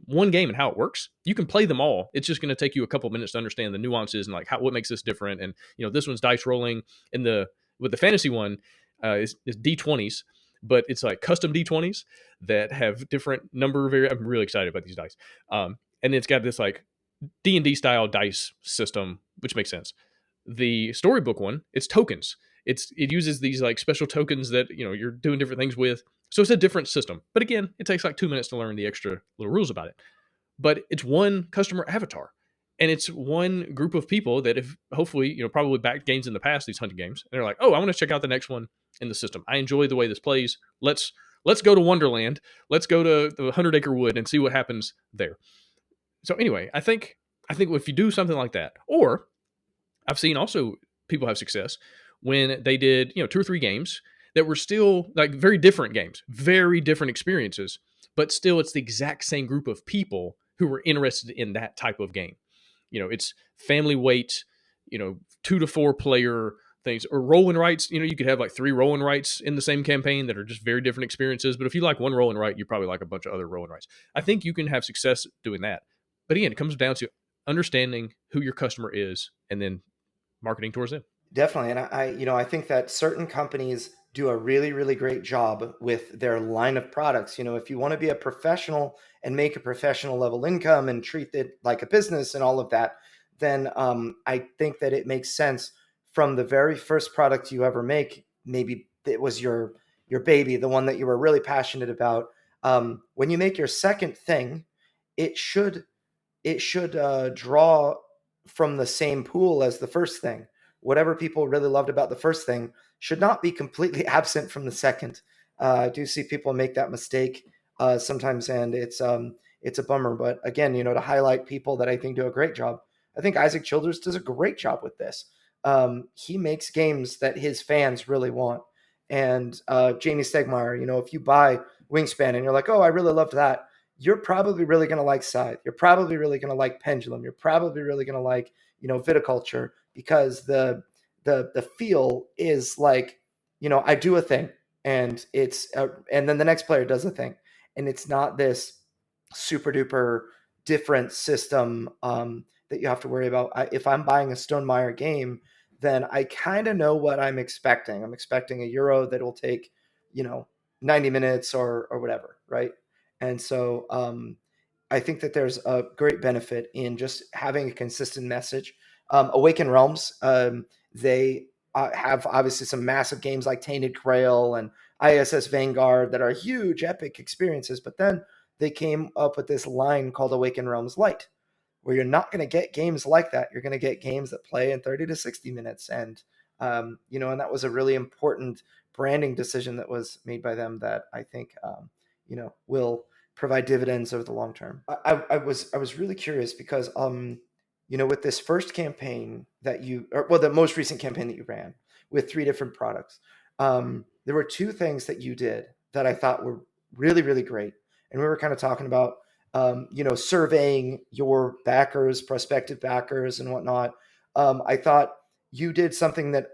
one game and how it works, you can play them all. It's just going to take you a couple minutes to understand the nuances and like what makes this different. And, this one's dice rolling. With the fantasy one, is D20s, but it's like custom D20s that have different number I'm really excited about these dice. And it's got this like D&D style dice system, which makes sense. The storybook one, it's tokens. It uses these like special tokens that, you're doing different things with. So it's a different system. But again, it takes like 2 minutes to learn the extra little rules about it. But it's one customer avatar. And it's one group of people that have hopefully, probably backed games in the past, these hunting games. And they're like, oh, I want to check out the next one in the system. I enjoy the way this plays. Let's go to Wonderland. Let's go to the 100-acre wood and see what happens there. So anyway, I think if you do something like that, or I've seen also people have success when they did, 2 or 3 games that were still like very different games, very different experiences, but still it's the exact same group of people who were interested in that type of game. It's family weight, 2 to 4 player things, or roll and writes. You could have like 3 roll and writes in the same campaign that are just very different experiences. But if you like one roll and write, you probably like a bunch of other roll and writes. I think you can have success doing that. But again, it comes down to understanding who your customer is and then marketing towards them. Definitely. And I think that certain companies do a really, really great job with their line of products. If you want to be a professional and make a professional level income and treat it like a business and all of that, then I think that it makes sense from the very first product you ever make. Maybe it was your baby, the one that you were really passionate about. When you make your second thing, it should draw from the same pool as the first thing. Whatever people really loved about the first thing should not be completely absent from the second. I do see people make that mistake sometimes, and it's a bummer. But again, to highlight people that I think do a great job, I think Isaac Childers does a great job with this. He makes games that his fans really want. And Jamie Stegmaier, if you buy Wingspan and you're like, oh, I really loved that, you're probably really going to like Scythe. You're probably really going to like Pendulum. You're probably really going to like, Viticulture, because the feel is like, I do a thing and and then the next player does a thing, and it's not this super duper different system that you have to worry about. If I'm buying a Stonemaier game, then I kind of know what I'm expecting. I'm expecting a Euro that will take, 90 minutes or whatever, right? And so I think that there's a great benefit in just having a consistent message. Awaken Realms, they have obviously some massive games like Tainted Grail and ISS Vanguard that are huge, epic experiences. But then they came up with this line called Awaken Realms Light, where you're not going to get games like that. You're going to get games that play in 30 to 60 minutes. And, and that was a really important branding decision that was made by them that I think, will provide dividends over the long term. I was really curious because, with this first campaign that the most recent campaign that you ran with 3 different products, there were 2 things that you did that I thought were really, really great. And we were kind of talking about, surveying your backers, prospective backers and whatnot. I thought you did something that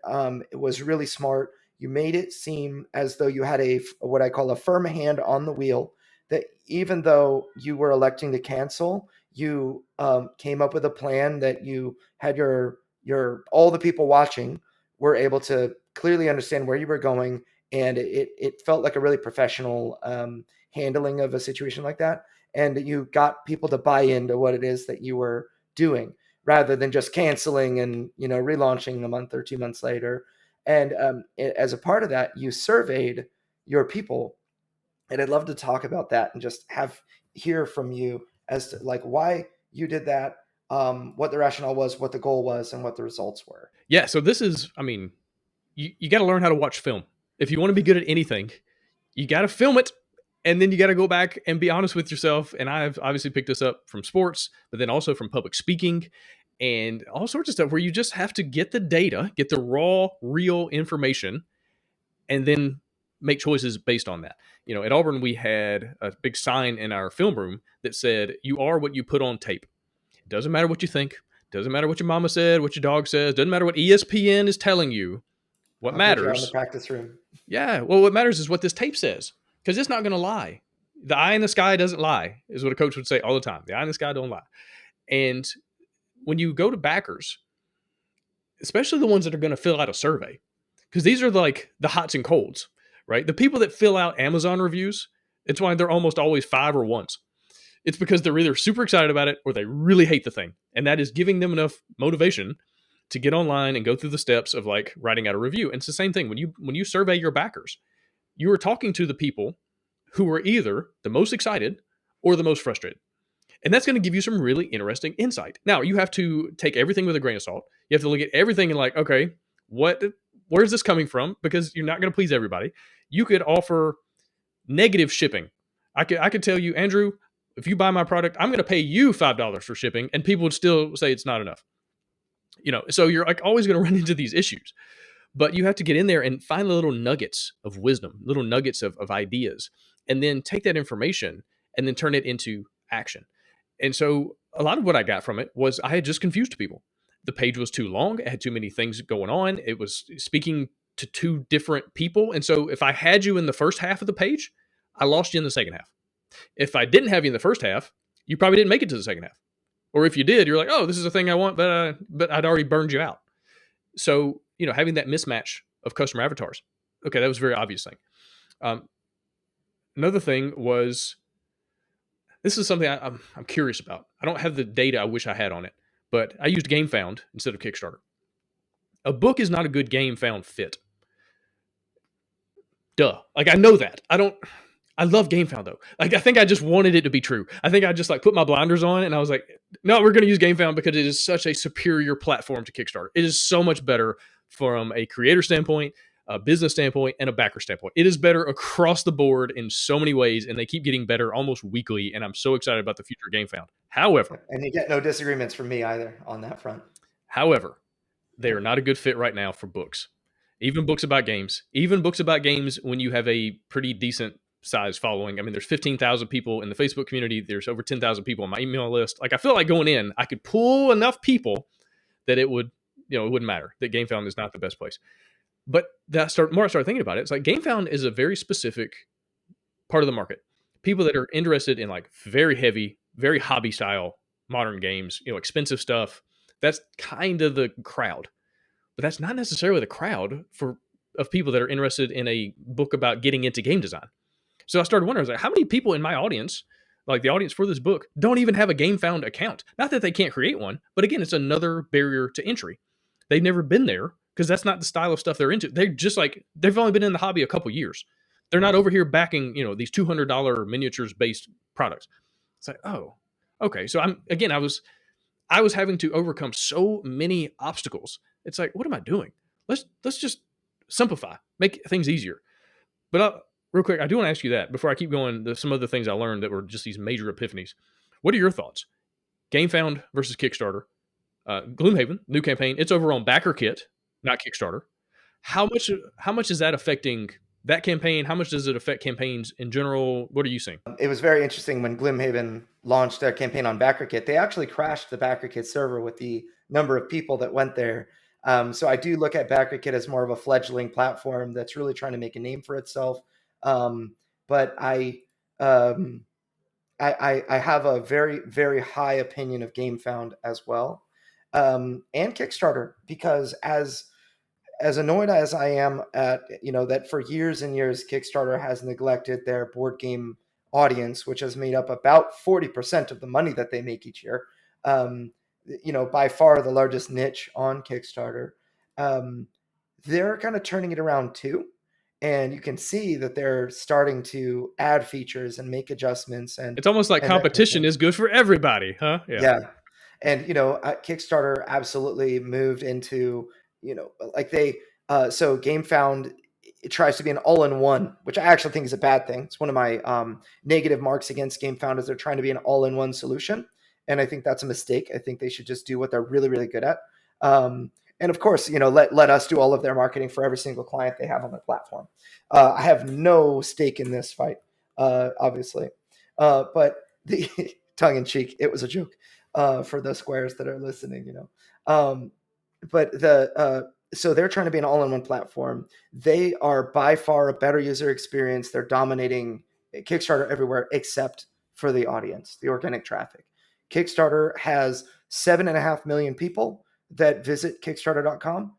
was really smart. You made it seem as though you had what I call a firm hand on the wheel, that even though you were electing to cancel, you came up with a plan that you had all the people watching were able to clearly understand where you were going. And it felt like a really professional handling of a situation like that. And you got people to buy into what it is that you were doing. rather than just canceling and relaunching a month or 2 months later. And as a part of that, you surveyed your people, and I'd love to talk about that and just hear from you as to like why you did that, what the rationale was, what the goal was, and what the results were. Yeah. So this is, I mean, you got to learn how to watch film. If you want to be good at anything, you got to film it, and then you got to go back and be honest with yourself. And I've obviously picked this up from sports, but then also from public speaking and all sorts of stuff where you just have to get the data, get the raw, real information, and then make choices based on that. At Auburn, we had a big sign in our film room that said, "You are what you put on tape." It doesn't matter what you think. Doesn't matter what your mama said, what your dog says. Doesn't matter what ESPN is telling you. What I'll get you out in the matters, practice room. yeah, well, what matters is what this tape says, because it's not going to lie. The eye in the sky doesn't lie, is what a coach would say all the time. The eye in the sky don't lie. And when you go to backers, especially the ones that are going to fill out a survey, because these are like the hots and colds, right? The people that fill out Amazon reviews, it's why they're almost always 5 or 1s. It's because they're either super excited about it or they really hate the thing. And that is giving them enough motivation to get online and go through the steps of like writing out a review. And it's the same thing when you survey your backers, you are talking to the people who are either the most excited or the most frustrated. And that's going to give you some really interesting insight. Now, you have to take everything with a grain of salt. You have to look at everything and like, okay, where's this coming from? Because you're not going to please everybody. You could offer negative shipping. I could tell you, Andrew, if you buy my product, I'm going to pay you $5 for shipping, and people would still say it's not enough. So you're like always going to run into these issues. But you have to get in there and find the little nuggets of wisdom, little nuggets of ideas, and then take that information and then turn it into action. And so a lot of what I got from it was I had just confused people. The page was too long. It had too many things going on. It was speaking to two different people. And so if I had you in the first half of the page, I lost you in the second half. If I didn't have you in the first half, you probably didn't make it to the second half. Or if you did, you're like, oh, this is a thing I want, but I'd already burned you out. So, having that mismatch of customer avatars. Okay, that was a very obvious thing. Another thing was, this is something I'm curious about. I don't have the data I wish I had on it, but I used GameFound instead of Kickstarter. A book is not a good GameFound fit. Duh. Like, I know that. I love GameFound though. Like, I think I just wanted it to be true. I think I just like put my blinders on and I was like, no, we're going to use GameFound because it is such a superior platform to Kickstarter. It is so much better from a creator standpoint, a business standpoint, and a backer standpoint. It is better across the board in so many ways, and they keep getting better almost weekly. And I'm so excited about the future of GameFound. However, and you get no disagreements from me either on that front. However, they are not a good fit right now for books. Even books about games. Even books about games when you have a pretty decent size following. I mean, there's 15,000 people in the Facebook community. There's over 10,000 people on my email list. Like, I feel like going in, I could pull enough people that it would, it wouldn't matter that GameFound is not the best place. But more I started thinking about it, it's like GameFound is a very specific part of the market. People that are interested in like very heavy, very hobby style modern games, expensive stuff. That's kind of the crowd. But that's not necessarily the crowd of people that are interested in a book about getting into game design. So I started wondering, I was like, how many people in my audience, like the audience for this book, don't even have a GameFound account? Not that they can't create one, but again, it's another barrier to entry. They've never been there because that's not the style of stuff they're into. They're just like, they've only been in the hobby a couple years. They're not over here backing, these $200 miniatures based products. It's like, oh, okay. So I was having to overcome so many obstacles. It's like, what am I doing? Let's just simplify, make things easier. But real quick, I do want to ask you that before I keep going. There's some other things I learned that were just these major epiphanies. What are your thoughts? GameFound versus Kickstarter. Gloomhaven, new campaign. It's over on BackerKit, not Kickstarter. How much is that affecting that campaign? How much does it affect campaigns in general? What are you seeing? It was very interesting when Gloomhaven launched their campaign on BackerKit. They actually crashed the BackerKit server with the number of people that went there. So I do look at BackerKit as more of a fledgling platform that's really trying to make a name for itself. But I have a very, very high opinion of GameFound as well, and Kickstarter, because as annoyed as I am at, that for years and years, Kickstarter has neglected their board game audience, which has made up about 40% of the money that they make each year. by far the largest niche on Kickstarter. Um, they're kind of turning it around too. And you can see that they're starting to add features and make adjustments It's almost like and that kind of competition thing. is good for everybody, huh? Yeah. Yeah. And Kickstarter absolutely moved into, like so GameFound, it tries to be an all-in-one, which I actually think is a bad thing. It's one of my negative marks against GameFound is they're trying to be an all-in-one solution, and I think that's a mistake. I think they should just do what they're really, really good at. And of course, let us do all of their marketing for every single client they have on the platform. I have no stake in this fight, obviously, but the tongue in cheek, it was a joke for the squares that are listening. Um, but so they're trying to be an all-in-one platform. They are by far a better user experience. They're dominating Kickstarter everywhere except for the audience, the organic traffic. Kickstarter has 7.5 million people that visit Kickstarter.com,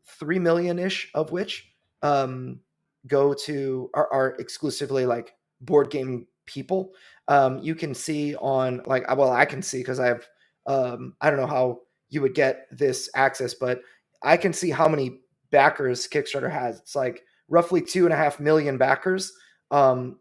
3 million-ish of which go to are exclusively like board game people. You can see on I can see because I have I don't know how you would get this access, but I can see how many backers Kickstarter has. It's like roughly 2.5 million backers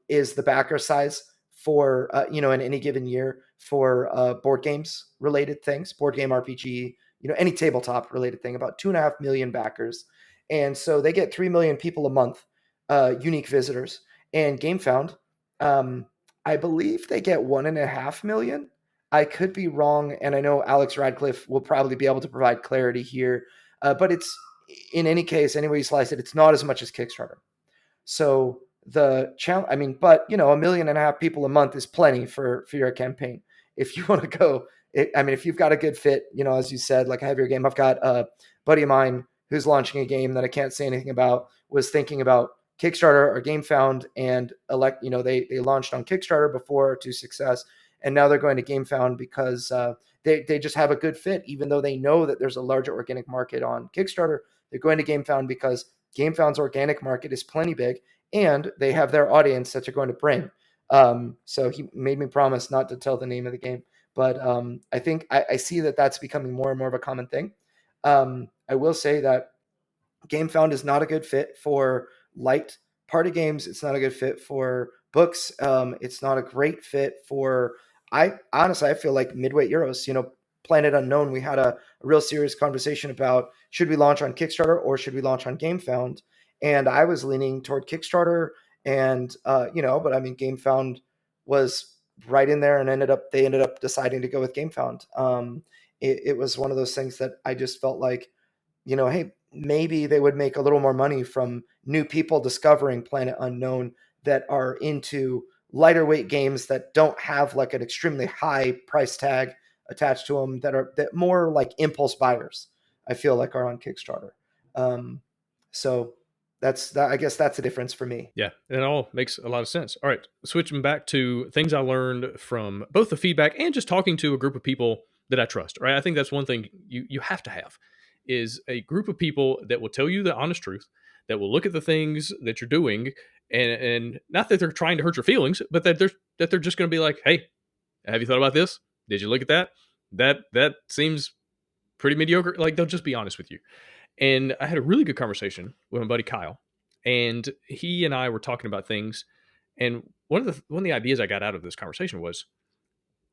is the backer size for in any given year for board games related things, board game RPG, any tabletop related thing. About 2.5 million backers, and so they get 3 million people a month, unique visitors. And GameFound, I believe they get 1.5 million. I could be wrong, and I know Alex Radcliffe will probably be able to provide clarity here, but it's in any case, any way you slice it, it's not as much as Kickstarter. So the challenge, I mean, but 1.5 million people a month is plenty for your campaign. If you want to go, if you've got a good fit, as you said, like I have your game, I've got a buddy of mine who's launching a game that I can't say anything about, was thinking about Kickstarter or GameFound, and they launched on Kickstarter before to success, and now they're going to GameFound because they just have a good fit, even though they know that there's a larger organic market on Kickstarter. They're going to GameFound because GameFound's organic market is plenty big, and they have their audience that they're going to bring. So he made me promise not to tell the name of the game, but I think I see that that's becoming more and more of a common thing. I will say that GameFound is not a good fit for light party games. It's not a good fit for books. It's not a great fit for. I feel like midweight Euros. Planet Unknown. We had a real serious conversation about should we launch on Kickstarter or should we launch on GameFound, and I was leaning toward Kickstarter, and but I mean GameFound was right in there, and they ended up deciding to go with GameFound. It was one of those things that I just felt like, hey, maybe they would make a little more money from new people discovering Planet Unknown that are into lighter weight games that don't have like an extremely high price tag attached to them, that more like impulse buyers, I feel like, are on Kickstarter. So that's that. I guess that's the difference for me. Yeah, it all makes a lot of sense. All right, switching back to things I learned from both the feedback and just talking to a group of people that I trust, right? I think that's one thing you have to have is a group of people that will tell you the honest truth, that will look at the things that you're doing, and not that they're trying to hurt your feelings, but that they're just going to be like, "Hey, have you thought about this? Did you look at that? That seems pretty mediocre." Like they'll just be honest with you. And I had a really good conversation with my buddy Kyle, and he and I were talking about things. And one of the ideas I got out of this conversation was,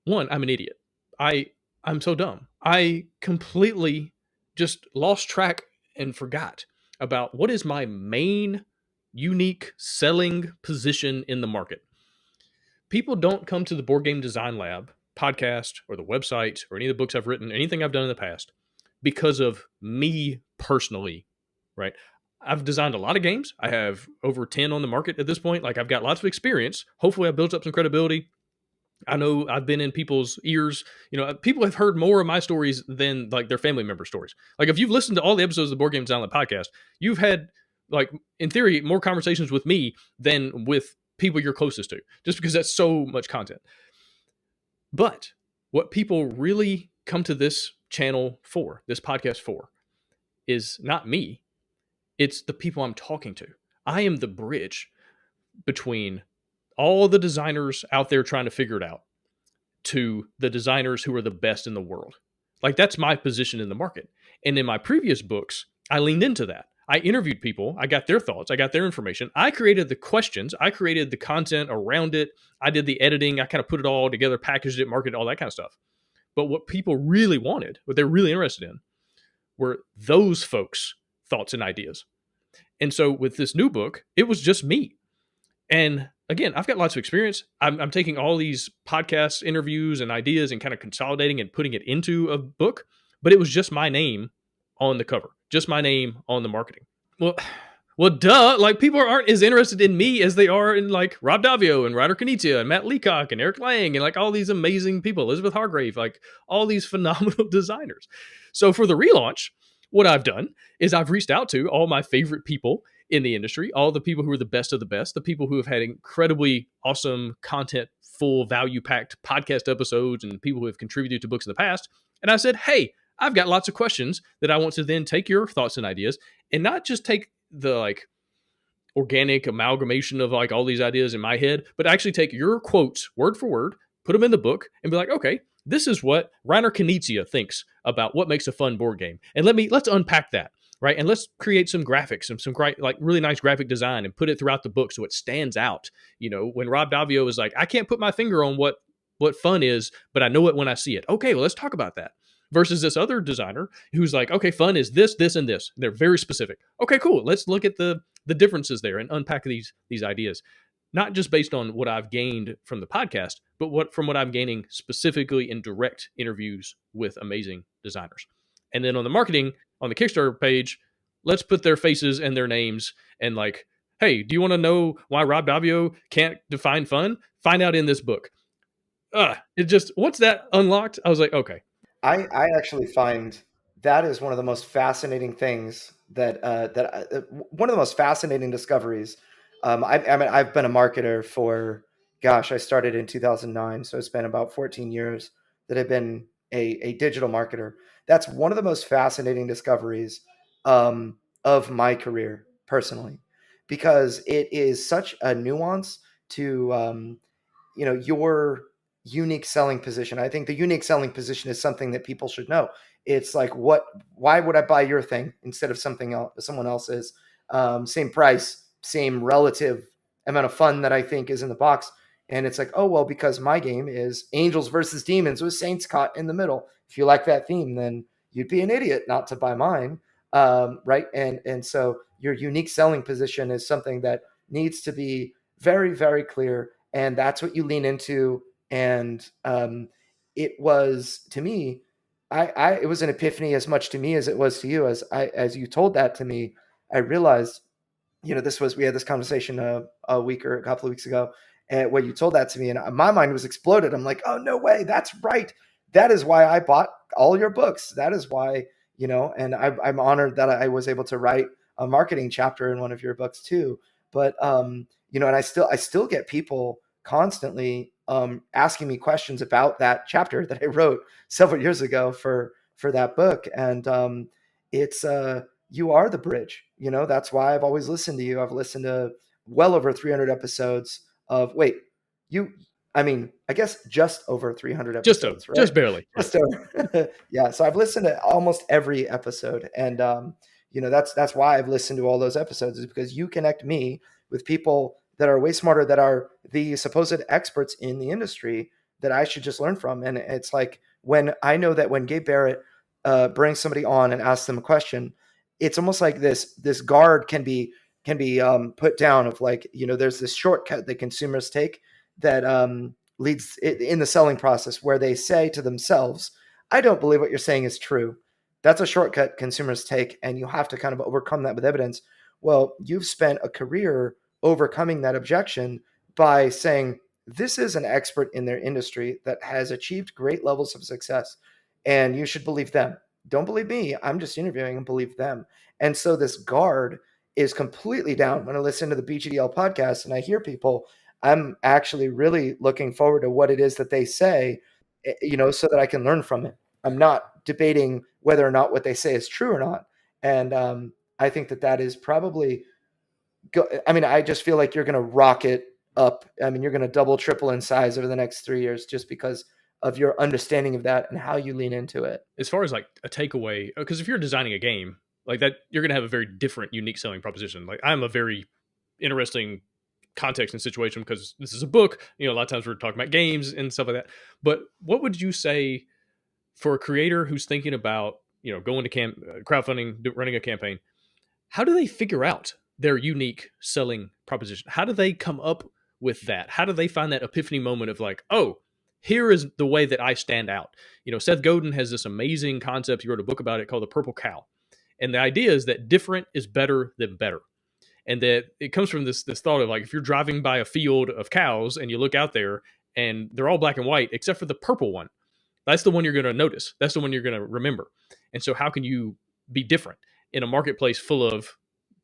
one, I'm an idiot. I'm so dumb. I completely just lost track and forgot about what is my main unique selling position in the market. People don't come to the Board Game Design Lab podcast or the website or any of the books I've written, anything I've done in the past, because of me personally, right? I've designed a lot of games. I have over 10 on the market at this point. Like I've got lots of experience. Hopefully I built up some credibility. I know I've been in people's ears. People have heard more of my stories than like their family member stories. Like if you've listened to all the episodes of the Board Game Design Lab podcast, you've had, like, in theory, more conversations with me than with people you're closest to, just because that's so much content. But what people really come to this channel for, this podcast for, is not me. It's the people I'm talking to. I am the bridge between all the designers out there trying to figure it out to the designers who are the best in the world. Like that's my position in the market. And in my previous books, I leaned into that. I interviewed people, I got their thoughts, I got their information. I created the questions, I created the content around it, I did the editing, I kind of put it all together, packaged it, marketed, all that kind of stuff. But what people really wanted, what they're really interested in, were those folks' thoughts and ideas. And so with this new book, it was just me. And again, I've got lots of experience. I'm taking all these podcasts, interviews, and ideas and kind of consolidating and putting it into a book, but it was just my name on the cover, just my name on the marketing. Well, well, duh. Like people aren't as interested in me as they are in like Rob Davio and Ryder Knizia and Matt Leacock and Eric Lang and like all these amazing people, Elizabeth Hargrave, like all these phenomenal designers. So for the relaunch, what I've done is I've reached out to all my favorite people in the industry, all the people who are the best of the best, the people who have had incredibly awesome content, full value packed podcast episodes, and people who have contributed to books in the past. And I said, hey, I've got lots of questions that I want to then take your thoughts and ideas and not just take the like organic amalgamation of like all these ideas in my head, but actually take your quotes word for word, put them in the book and be like, okay, this is what Reiner Knizia thinks about what makes a fun board game. And let's unpack that. Right. And let's create some graphics and some like really nice graphic design and put it throughout the book so it stands out. You know, when Rob Davio is like, I can't put my finger on what fun is, but I know it when I see it. Okay, well, let's talk about that. Versus this other designer who's like, okay, fun is this, this, and this. And they're very specific. Okay, cool. Let's look at the differences there and unpack these ideas. Not just based on what I've gained from the podcast, but what I'm gaining specifically in direct interviews with amazing designers. And then on the marketing, on the Kickstarter page, let's put their faces and their names and like, hey, do you want to know why Rob Davio can't define fun? Find out in this book. It just, once that unlocked, I was like, okay. I actually find that is one of the most fascinating things one of the most fascinating discoveries. I mean, I've been a marketer for, gosh, I started in 2009. So it's been about 14 years that I've been a digital marketer. That's one of the most fascinating discoveries of my career personally, because it is such a nuance to, your unique selling position. I think the unique selling position is something that people should know. It's like, why would I buy your thing instead of someone else's? Same price, same relative amount of fun that I think is in the box. And it's like, oh, well, because my game is Angels versus Demons with Saints caught in the middle. If you like that theme, then you'd be an idiot not to buy mine. Right. And so your unique selling position is something that needs to be very, very clear. And that's what you lean into. And it was, to me, it was an epiphany as much to me as it was to you. As you told that to me, I realized, we had this conversation a week or a couple of weeks ago, and where you told that to me, and my mind was exploded. I'm like, oh, no way, that's right. That is why I bought all your books. That is why, and I'm honored that I was able to write a marketing chapter in one of your books too. But and I still get people constantly asking me questions about that chapter that I wrote several years ago for that book. And it's you are the bridge. That's why I've always listened to you. I've listened to well over 300 episodes of I guess just over 300 episodes, right? Just barely. Just over. Yeah. So I've listened to almost every episode. And that's why I've listened to all those episodes, is because you connect me with people that are way smarter, that are the supposed experts in the industry that I should just learn from. And it's like, when I know that when Gabe Barrett brings somebody on and asks them a question, it's almost like this guard can be put down of like, there's this shortcut that consumers take that leads in the selling process, where they say to themselves, I don't believe what you're saying is true. That's a shortcut consumers take, and you have to kind of overcome that with evidence. Well, you've spent a career overcoming that objection by saying, this is an expert in their industry that has achieved great levels of success, and you should believe them. Don't believe me. I'm just interviewing, and believe them. And so this guard is completely down. When I listen to the BGDL podcast and I hear people, I'm actually really looking forward to what it is that they say, so that I can learn from it. I'm not debating whether or not what they say is true or not. And I think that is probably I just feel like you're going to rocket up. I mean, you're going to double, triple in size over the next 3 years, just because of your understanding of that and how you lean into it. As far as like a takeaway, because if you're designing a game like that, you're going to have a very different, unique selling proposition. Like I'm a very interesting context and situation because this is a book. A lot of times we're talking about games and stuff like that. But what would you say for a creator who's thinking about going to crowdfunding, running a campaign? How do they figure out their unique selling proposition? How do they come up with that? How do they find that epiphany moment of like, oh, here is the way that I stand out? Seth Godin has this amazing concept. He wrote a book about it called The Purple Cow. And the idea is that different is better than better. And that it comes from this thought of like, if you're driving by a field of cows and you look out there and they're all black and white, except for the purple one, that's the one you're going to notice. That's the one you're going to remember. And so how can you be different in a marketplace full of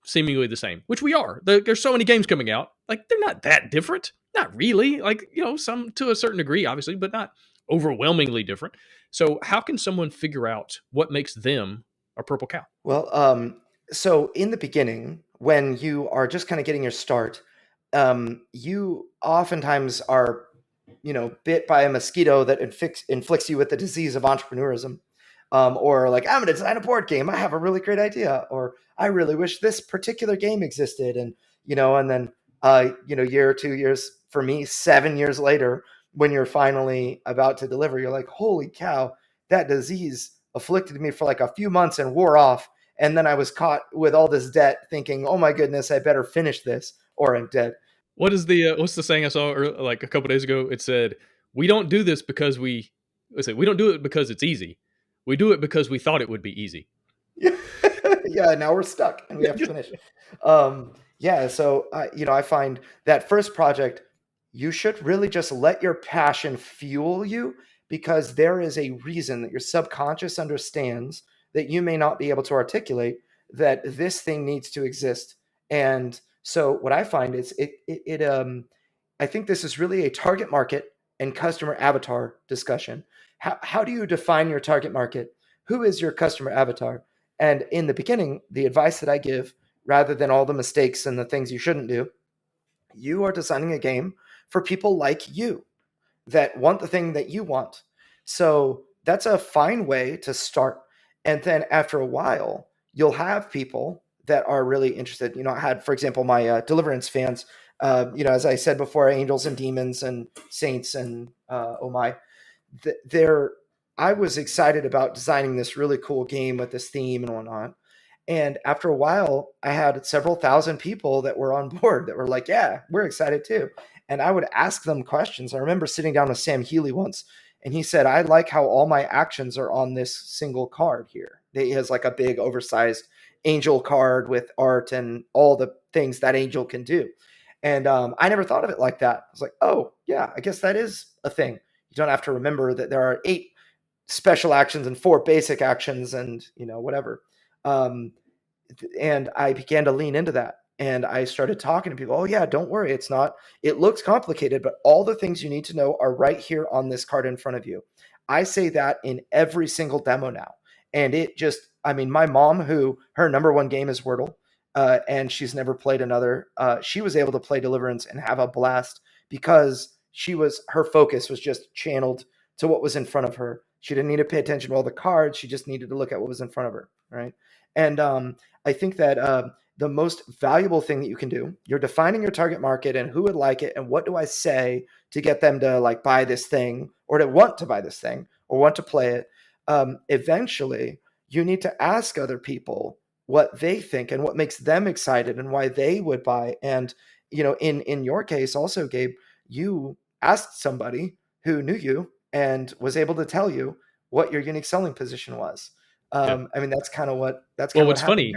seemingly the same, which we are? There's so many games coming out. Like, they're not that different. Not really. Like, some to a certain degree, obviously, but not overwhelmingly different. So how can someone figure out what makes them a purple cow? Well, so in the beginning, when you are just kind of getting your start, you oftentimes are, bit by a mosquito that inflicts you with the disease of entrepreneurism. Or like, I'm going to design a board game. I have a really great idea. Or I really wish this particular game existed. And, and then, year or 2 years, for me, 7 years later, when you're finally about to deliver, you're like, holy cow, that disease afflicted me for like a few months and wore off. And then I was caught with all this debt thinking, oh my goodness, I better finish this or I'm dead. What is what's the saying I saw like a couple days ago? It said, we don't do this because we don't do it because it's easy. We do it because we thought it would be easy. Yeah, now we're stuck and we have to finish. So I find that first project, you should really just let your passion fuel you, because there is a reason that your subconscious understands that you may not be able to articulate that this thing needs to exist. And so what I find is I think this is really a target market and customer avatar discussion. How do you define your target market? Who is your customer avatar? And in the beginning, the advice that I give, rather than all the mistakes and the things you shouldn't do, you are designing a game for people like you that want the thing that you want. So that's a fine way to start. And then after a while, you'll have people that are really interested. I had, for example, my Deliverance fans, as I said before, Angels and Demons and Saints and Oh My, I was excited about designing this really cool game with this theme and whatnot. And after a while, I had several thousand people that were on board that were like, yeah, we're excited too. And I would ask them questions. I remember sitting down with Sam Healy once, and he said, I like how all my actions are on this single card here. He has like a big oversized angel card with art and all the things that angel can do. And I never thought of it like that. I was like, oh, yeah, I guess that is a thing. You don't have to remember that there are 8 special actions and 4 basic actions and, whatever. And I began to lean into that. And I started talking to people. Oh yeah, don't worry. It looks complicated, but all the things you need to know are right here on this card in front of you. I say that in every single demo now. And my mom, who her number one game is Wordle, and she's never played another, she was able to play Deliverance and have a blast because her focus was just channeled to what was in front of her. She didn't need to pay attention to all the cards. She just needed to look at what was in front of her. Right. And I think that the most valuable thing that you can do, you're defining your target market and who would like it. And what do I say to get them to like buy this thing or to want to buy this thing or want to play it? Eventually, you need to ask other people what they think and what makes them excited and why they would buy. And, in your case also, Gabe, you asked somebody who knew you and was able to tell you what your unique selling position was. Yeah. That's kind of what What's funny,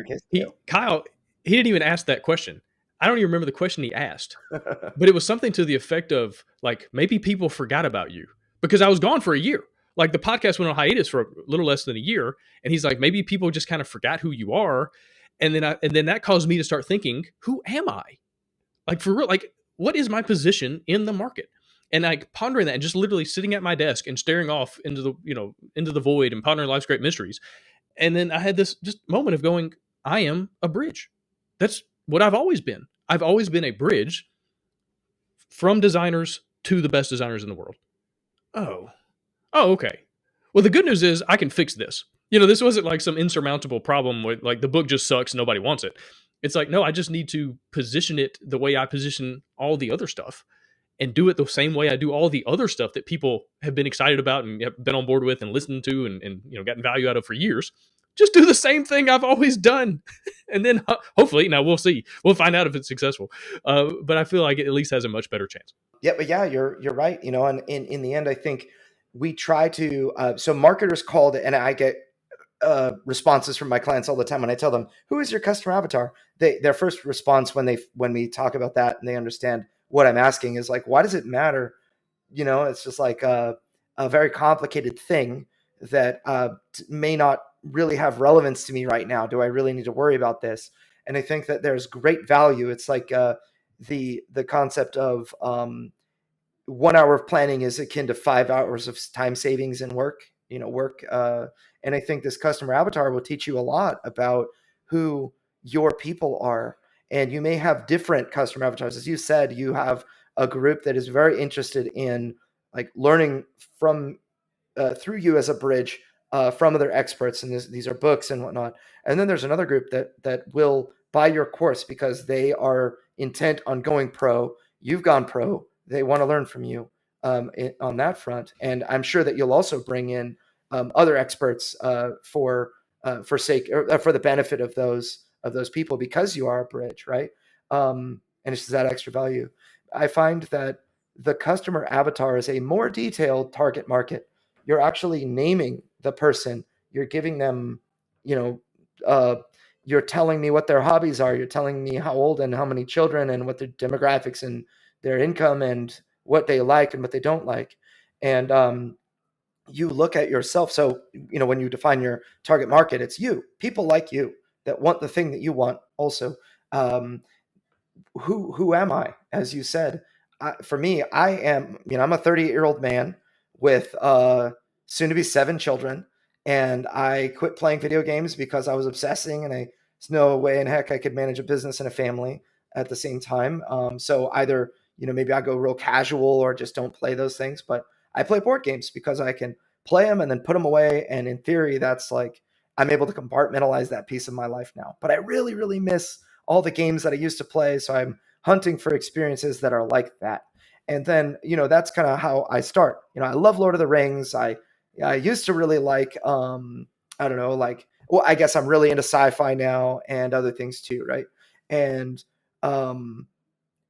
Kyle, he didn't even ask that question. I don't even remember the question he asked, but it was something to the effect of like, maybe people forgot about you because I was gone for a year. Like the podcast went on hiatus for a little less than a year. And he's like, maybe people just kind of forgot who you are. And then that caused me to start thinking, who am I? Like for real, like what is my position in the market? And like pondering that and just literally sitting at my desk and staring off into the void and pondering life's great mysteries. And then I had this just moment of going, I am a bridge. That's what I've always been. I've always been a bridge from designers to the best designers in the world. Oh, Oh, okay. Well, the good news is I can fix this. You know, this wasn't like some insurmountable problem where like the book just sucks, nobody wants it. It's like, no, I just need to position it the way I position all the other stuff and do it the same way I do all the other stuff that people have been excited about and have been on board with and listened to and you know gotten value out of for years. Just do the same thing I've always done, and then hopefully, now we'll see, we'll find out if it's successful. But I feel like it at least has a much better chance. Yeah, but yeah, you're right. You know, and in the end, I think we try to. So marketers called, and I get responses from my clients all the time when I tell them, "Who is your customer avatar?" Their first response when we talk about that and they understand what I'm asking is like, "Why does it matter?" You know, it's just like a very complicated thing that may not really have relevance to me right now. Do I really need to worry about this? And I think that there's great value. It's like the concept of 1 hour of planning is akin to 5 hours of time savings in work. You know, work. And I think this customer avatar will teach you a lot about who your people are. And you may have different customer avatars. As you said, you have a group that is very interested in like learning from through you as a bridge from other experts, and these are books and whatnot. And then there's another group that will buy your course because they are intent on going pro. You've gone pro. They want to learn from you on that front. And I'm sure that you'll also bring in other experts for sake or for the benefit of those people because you are a bridge, right? And it's just that extra value. I find that the customer avatar is a more detailed target market. You're actually naming the person. You're giving them, you know, you're telling me what their hobbies are. You're telling me how old and how many children and what their demographics and their income and what they like and what they don't like. And you look at yourself. So, you know, when you define your target market, it's you, people like you that want the thing that you want also. Um, who am I? As you said, for me, I am. You know, I'm a 38-year-old man with soon to be 7 children, and I quit playing video games because I was obsessing, and there's no way in heck I could manage a business and a family at the same time. So either maybe I go real casual or just don't play those things, but I play board games because I can play them and then put them away, and in theory, that's like I'm able to compartmentalize that piece of my life now. But I really, really miss all the games that I used to play. So I'm hunting for experiences that are like that. And then, that's kind of how I start. I love Lord of the Rings. I used to really like, I don't know, like, well, I guess I'm really into sci-fi now and other things too. Right. And,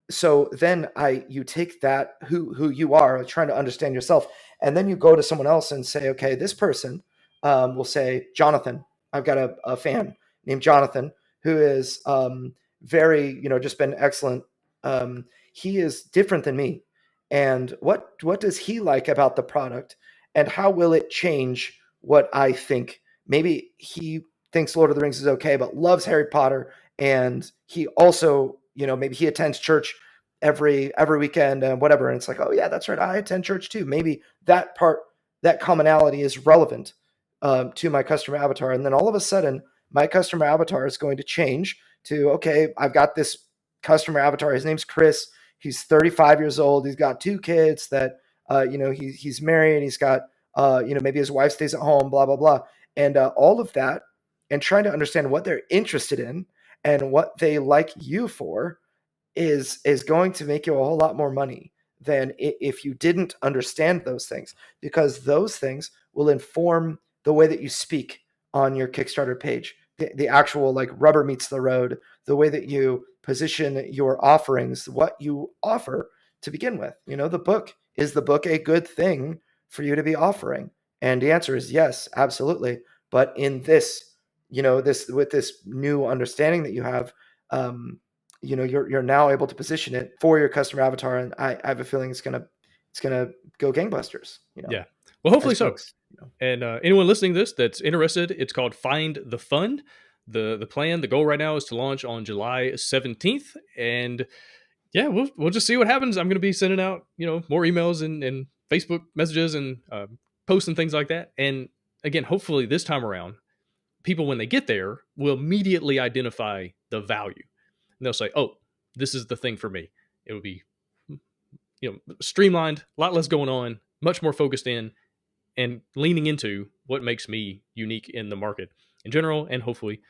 so then you take that, who you are, trying to understand yourself. And then you go to someone else and say, okay, this person, will say, Jonathan, I've got a fan named Jonathan who is very, just been excellent. He is different than me. And what does he like about the product? And how will it change what I think? Maybe he thinks Lord of the Rings is okay, but loves Harry Potter. And he also, maybe he attends church every weekend and whatever. And it's like, oh yeah, that's right. I attend church too. Maybe that commonality is relevant to my customer avatar. And then all of a sudden, my customer avatar is going to change to, okay, I've got this customer avatar. His name's Chris. He's 35 years old. He's got 2 kids that, he's married. He's got, maybe his wife stays at home, blah, blah, blah. And all of that, and trying to understand what they're interested in and what they like you for is going to make you a whole lot more money than if you didn't understand those things, because those things will inform the way that you speak on your Kickstarter page, the actual like rubber meets the road, the way that you position your offerings, what you offer to begin with. Is the book a good thing for you to be offering? And the answer is yes, absolutely. But in this, with this new understanding that you have, you're now able to position it for your customer avatar, and I have a feeling it's gonna go gangbusters. Yeah. Well, hopefully as so. books. And anyone listening to this that's interested, it's called Find the Fund. The plan, the goal right now is to launch on July 17th, and yeah, we'll just see what happens. I'm going to be sending out more emails and Facebook messages and posts and things like that. And again, hopefully this time around, people when they get there will immediately identify the value, and they'll say, "Oh, this is the thing for me." It will be streamlined, a lot less going on, much more focused in, and leaning into what makes me unique in the market in general, and hopefully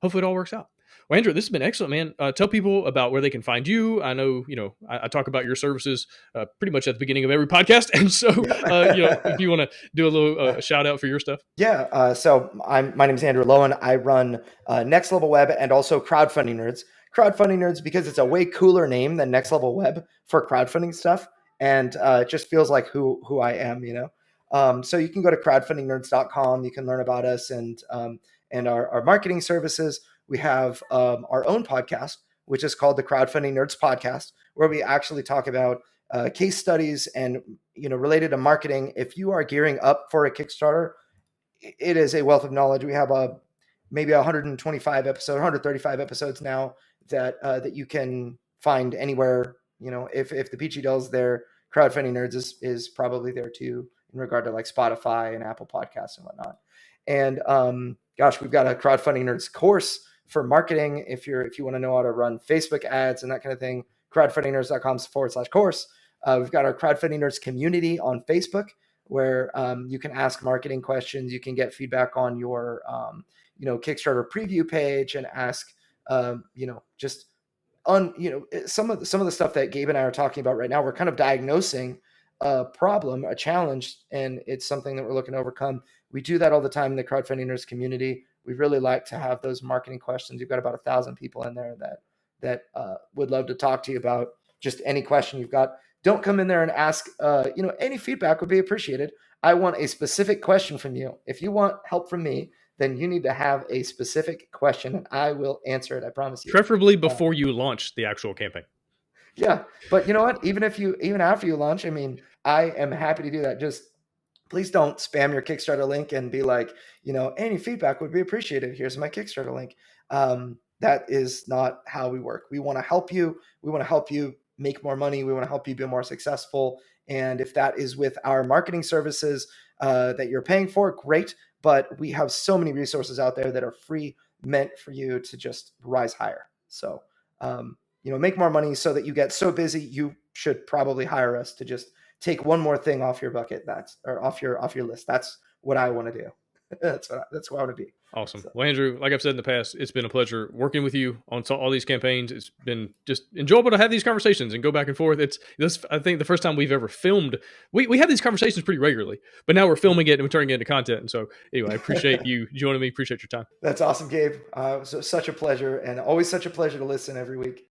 it all works out. Well, Andrew, this has been excellent, man. Tell people about where they can find you. I know, I talk about your services pretty much at the beginning of every podcast. And so, if you want to do a little shout out for your stuff. Yeah. So my name is Andrew Lowen. I run Next Level Web and also Crowdfunding Nerds. Crowdfunding Nerds because it's a way cooler name than Next Level Web for crowdfunding stuff. And it just feels like who I am, So you can go to crowdfundingnerds.com. You can learn about us and our marketing services. We have our own podcast, which is called the Crowdfunding Nerds Podcast, where we actually talk about case studies and, related to marketing. If you are gearing up for a Kickstarter, it is a wealth of knowledge. We have maybe 135 episodes now that you can find anywhere. If the Peachy Doll's there, Crowdfunding Nerds is probably there too, in regard to like Spotify and Apple Podcasts and whatnot. And we've got a Crowdfunding Nerds course for marketing. If you want to know how to run Facebook ads and that kind of thing, crowdfundingnerds.com/course. We've got our Crowdfunding Nerds community on Facebook, where you can ask marketing questions. You can get feedback on your, Kickstarter preview page and ask, some of the stuff that Gabe and I are talking about right now. We're kind of diagnosing a problem, a challenge, and it's something that we're looking to overcome. We do that all the time in the Crowdfunding Nerds community. We really like to have those marketing questions. You've got about 1,000 people in there that would love to talk to you about just any question you've got. Don't come in there and ask, any feedback would be appreciated. I want a specific question from you. If you want help from me, then you need to have a specific question and I will answer it. I promise you. Preferably before you launch the actual campaign. Yeah. But you know what? Even after you launch, I am happy to do that. Just please don't spam your Kickstarter link and be like, any feedback would be appreciated. Here's my Kickstarter link. That is not how we work. We want to help you. We want to help you make more money. We want to help you be more successful. And if that is with our marketing services that you're paying for, great. But we have so many resources out there that are free, meant for you to just rise higher. So, make more money so that you get so busy, you should probably hire us to just take one more thing off your bucket. Or off your list. That's what I want to do. That's what I want to be. Awesome. So. Well, Andrew, like I've said in the past, it's been a pleasure working with you on all these campaigns. It's been just enjoyable to have these conversations and go back and forth. I think the first time we've ever filmed, we have these conversations pretty regularly, but now we're filming it and we're turning it into content. And so anyway, I appreciate you joining me. Appreciate your time. That's awesome, Gabe. So such a pleasure, and always such a pleasure to listen every week.